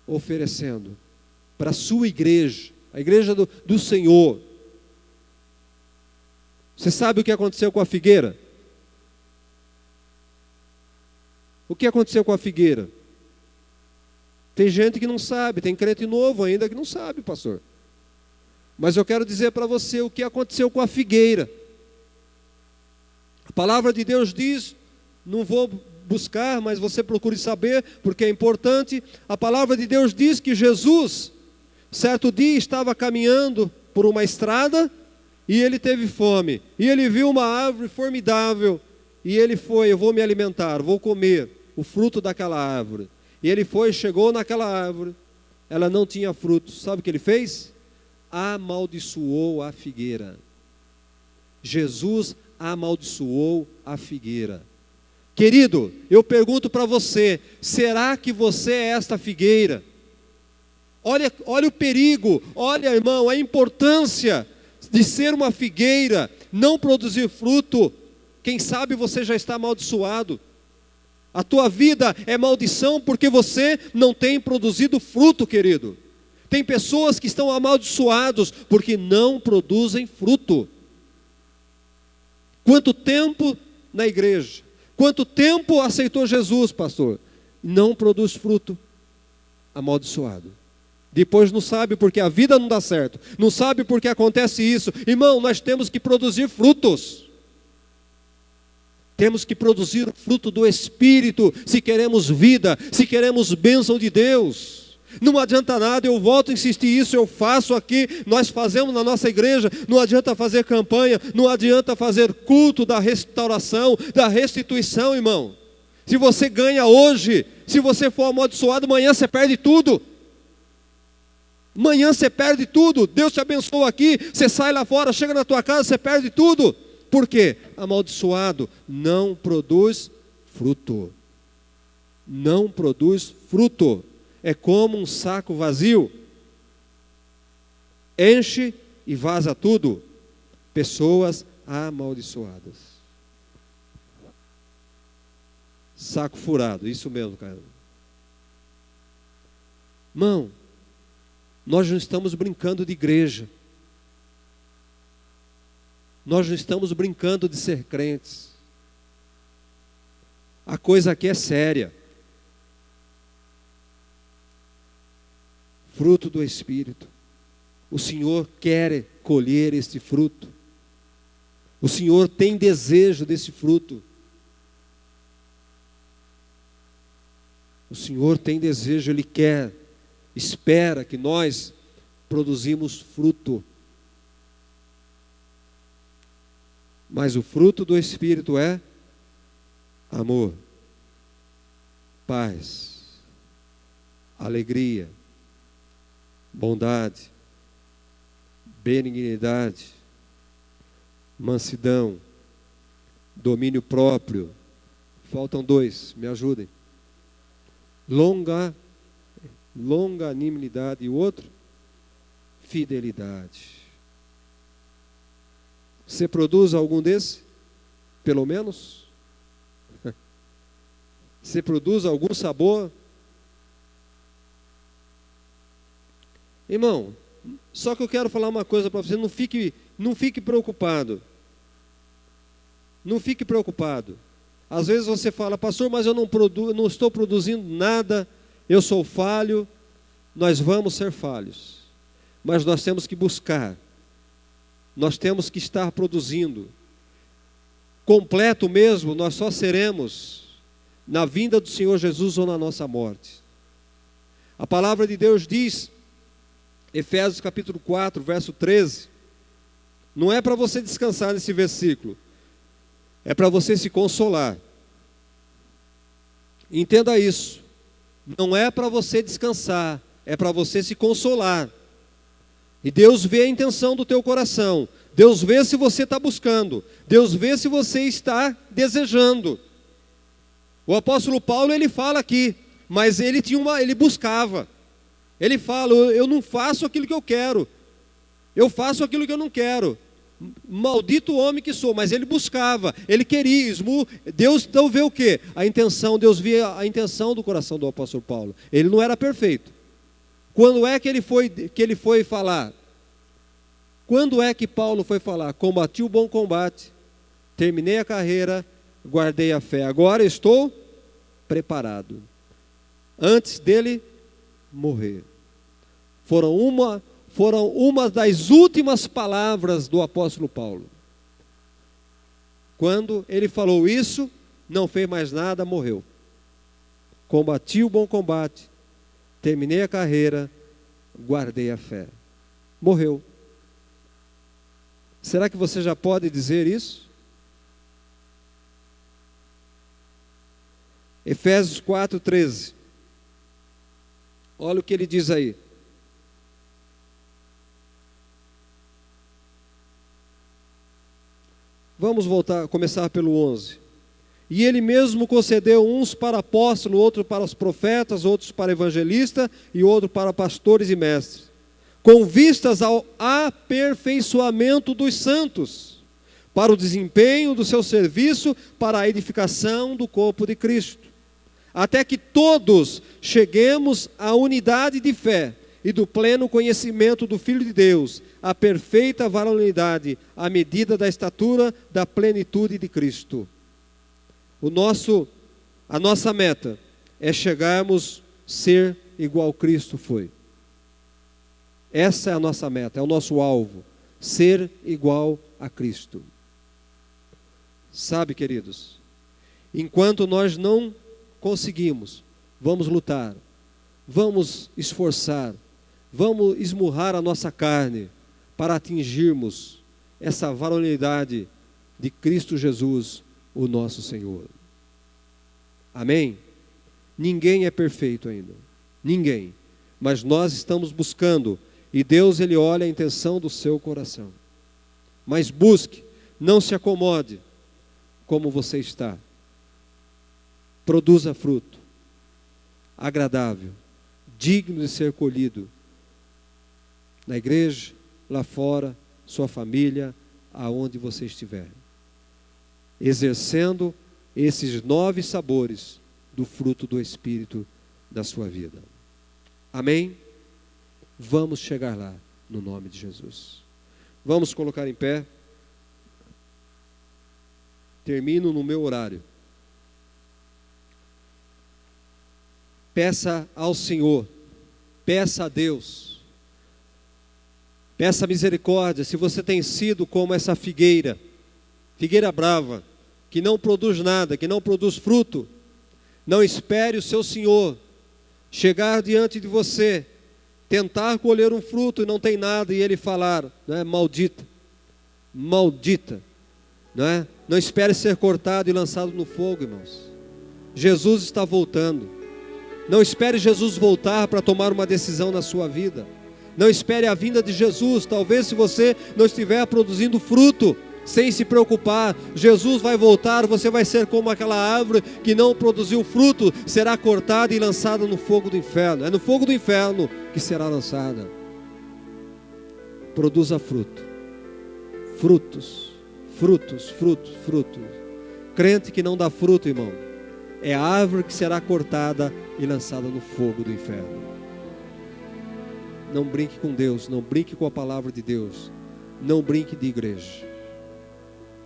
oferecendo para a sua igreja, a igreja do Senhor? Você sabe o que aconteceu com a figueira? O que aconteceu com a figueira? Tem gente que não sabe, tem crente novo ainda que não sabe, pastor. Mas eu quero dizer para você o que aconteceu com a figueira. A palavra de Deus diz, não vou buscar, mas você procure saber, porque é importante. A palavra de Deus diz que Jesus, certo dia, estava caminhando por uma estrada e ele teve fome. E ele viu uma árvore formidável e ele foi: eu vou me alimentar, vou comer o fruto daquela árvore. E ele foi, chegou naquela árvore, ela não tinha frutos. Sabe o que ele fez? Amaldiçoou a figueira. Jesus amaldiçoou a figueira. Querido, eu pergunto para você: será que você é esta figueira? Olha o perigo, olha, irmão, a importância de ser uma figueira, não produzir fruto. Quem sabe você já está amaldiçoado. A tua vida é maldição porque você não tem produzido fruto, querido. Tem pessoas que estão amaldiçoados porque não produzem fruto. Quanto tempo na igreja? Quanto tempo aceitou Jesus, pastor? Não produz fruto. Amaldiçoado. Depois não sabe porque a vida não dá certo. Não sabe porque acontece isso. Irmão, nós temos que produzir frutos. Temos que produzir o fruto do Espírito, se queremos vida, se queremos bênção de Deus. Não adianta nada, eu volto a insistir isso, eu faço aqui, nós fazemos na nossa igreja, não adianta fazer campanha, não adianta fazer culto da restauração, da restituição, irmão. Se você ganha hoje, se você for amaldiçoado, amanhã você perde tudo. Amanhã você perde tudo. Deus te abençoa aqui, você sai lá fora, chega na tua casa, você perde tudo. Por quê? Amaldiçoado não produz fruto. Não produz fruto. É como um saco vazio. Enche e vaza tudo. Pessoas amaldiçoadas. Saco furado, isso mesmo, cara. Irmão, nós não estamos brincando de igreja. Nós não estamos brincando de ser crentes. A coisa aqui é séria. Fruto do Espírito. O Senhor quer colher este fruto. O Senhor tem desejo desse fruto. O Senhor tem desejo, Ele quer, espera que nós produzimos fruto. Mas o fruto do Espírito é amor, paz, alegria, bondade, benignidade, mansidão, domínio próprio. Faltam 2, me ajudem. Longanimidade e o outro, fidelidade. Você produz algum desses? Pelo menos? Você produz algum sabor? Irmão, só que eu quero falar uma coisa para você, não fique preocupado. Não fique preocupado. Às vezes você fala: pastor, mas eu não estou produzindo nada, eu sou falho. Nós vamos ser falhos, mas nós temos que buscar. Nós temos que estar produzindo. Completo mesmo, nós só seremos na vinda do Senhor Jesus ou na nossa morte. A palavra de Deus diz, Efésios capítulo 4, verso 13, não é para você descansar nesse versículo, é para você se consolar. Entenda isso. Não é para você descansar, é para você se consolar. E Deus vê a intenção do teu coração. Deus vê se você está buscando. Deus vê se você está desejando. O apóstolo Paulo, ele fala aqui, mas ele buscava. Ele fala, eu não faço aquilo que eu quero. Eu faço aquilo que eu não quero. Maldito homem que sou, mas ele buscava, ele queria. Deus então vê o quê? A intenção, Deus via a intenção do coração do apóstolo Paulo. Ele não era perfeito. Quando é que ele foi falar? Quando é que Paulo foi falar? Combati o bom combate, terminei a carreira, guardei a fé. Agora estou preparado. Antes dele morrer. Foram uma das últimas palavras do apóstolo Paulo. Quando ele falou isso, não fez mais nada, morreu. Combati o bom combate, terminei a carreira, guardei a fé. Morreu. Será que você já pode dizer isso? Efésios 4:13. Olha o que ele diz aí. Vamos começar pelo 11. E ele mesmo concedeu uns para apóstolos, outros para os profetas, outros para evangelistas e outros para pastores e mestres, com vistas ao aperfeiçoamento dos santos, para o desempenho do seu serviço, para a edificação do corpo de Cristo, até que todos cheguemos à unidade de fé e do pleno conhecimento do Filho de Deus, a perfeita varonilidade, à medida da estatura da plenitude de Cristo. A nossa meta é chegarmos a ser igual Cristo foi. Essa é a nossa meta, é o nosso alvo, ser igual a Cristo. Sabe, queridos, enquanto nós não conseguimos, vamos lutar, vamos esforçar, vamos esmurrar a nossa carne para atingirmos essa varonilidade de Cristo Jesus, o nosso Senhor. Amém? Ninguém é perfeito ainda, ninguém, mas nós estamos buscando, e Deus, Ele olha a intenção do seu coração. Mas busque, não se acomode como você está. Produza fruto, agradável, digno de ser colhido, na igreja, lá fora, sua família, aonde você estiver, exercendo esses 9 sabores do fruto do Espírito da sua vida. Amém? Vamos chegar lá, no nome de Jesus. Vamos colocar em pé. Termino no meu horário. Peça ao Senhor, peça a Deus, peça misericórdia. Se você tem sido como essa figueira brava, que não produz nada, que não produz fruto, não espere o seu Senhor chegar diante de você, tentar colher um fruto e não tem nada, e Ele falar, né, maldita, né? Não espere ser cortado e lançado no fogo, irmãos. Jesus está voltando. Não espere Jesus voltar para tomar uma decisão na sua vida. Não espere a vinda de Jesus. Talvez, se você não estiver produzindo fruto, sem se preocupar, Jesus vai voltar, você vai ser como aquela árvore que não produziu fruto, será cortada e lançada no fogo do inferno. É no fogo do inferno que será lançada. Produza fruto. Frutos. Crente que não dá fruto, irmão, é a árvore que será cortada e lançada no fogo do inferno. Não brinque com Deus, não brinque com a palavra de Deus, não brinque de igreja.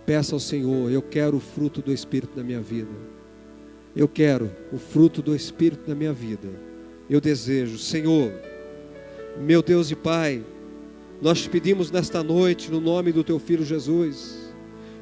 Peça ao Senhor, eu quero o fruto do Espírito na minha vida. Eu quero o fruto do Espírito na minha vida. Eu desejo, Senhor, meu Deus e Pai, nós te pedimos nesta noite, no nome do Teu Filho Jesus,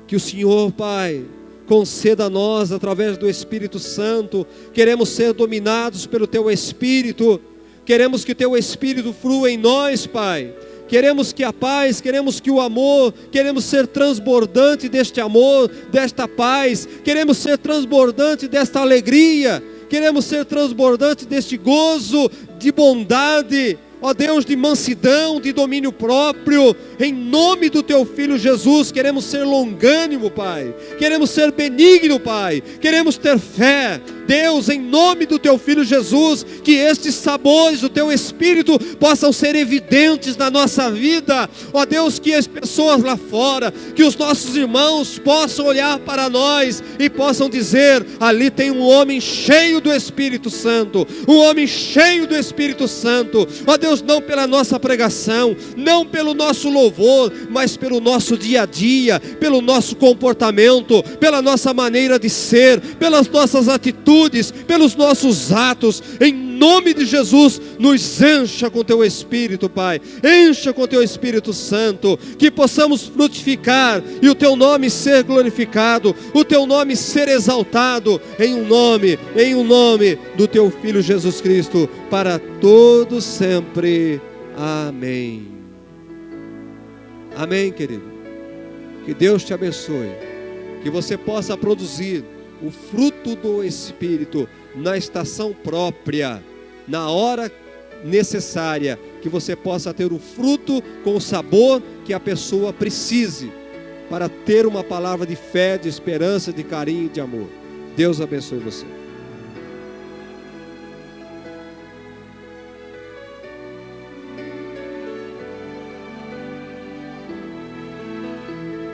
que o Senhor, Pai, conceda a nós, através do Espírito Santo, queremos ser dominados pelo Teu Espírito, queremos que o Teu Espírito flua em nós, Pai, queremos que a paz, queremos que o amor, queremos ser transbordante deste amor, desta paz, queremos ser transbordante desta alegria, queremos ser transbordante deste gozo, de bondade. ó Deus, de mansidão, de domínio próprio. Em nome do Teu Filho Jesus, queremos ser longânimo, Pai. Queremos ser benigno, Pai. Queremos ter fé. Deus, em nome do Teu Filho Jesus, que estes sabores do Teu Espírito possam ser evidentes na nossa vida. Ó Deus, que as pessoas lá fora, que os nossos irmãos possam olhar para nós e possam dizer: ali tem um homem cheio do Espírito Santo, um homem cheio do Espírito Santo. Ó Deus, não pela nossa pregação, não pelo nosso louvor, mas pelo nosso dia a dia, pelo nosso comportamento, pela nossa maneira de ser, pelas nossas atitudes, pelos nossos atos. Em nome de Jesus, nos encha com Teu Espírito, Pai. Encha com Teu Espírito Santo, que possamos frutificar e o Teu nome ser glorificado, o Teu nome ser exaltado, em um nome do Teu Filho Jesus Cristo, para todos sempre. Amém. Amém, querido. Que Deus te abençoe, que você possa produzir o fruto do Espírito na estação própria, na hora necessária, que você possa ter o fruto com o sabor que a pessoa precise para ter uma palavra de fé, de esperança, de carinho e de amor. Deus abençoe você.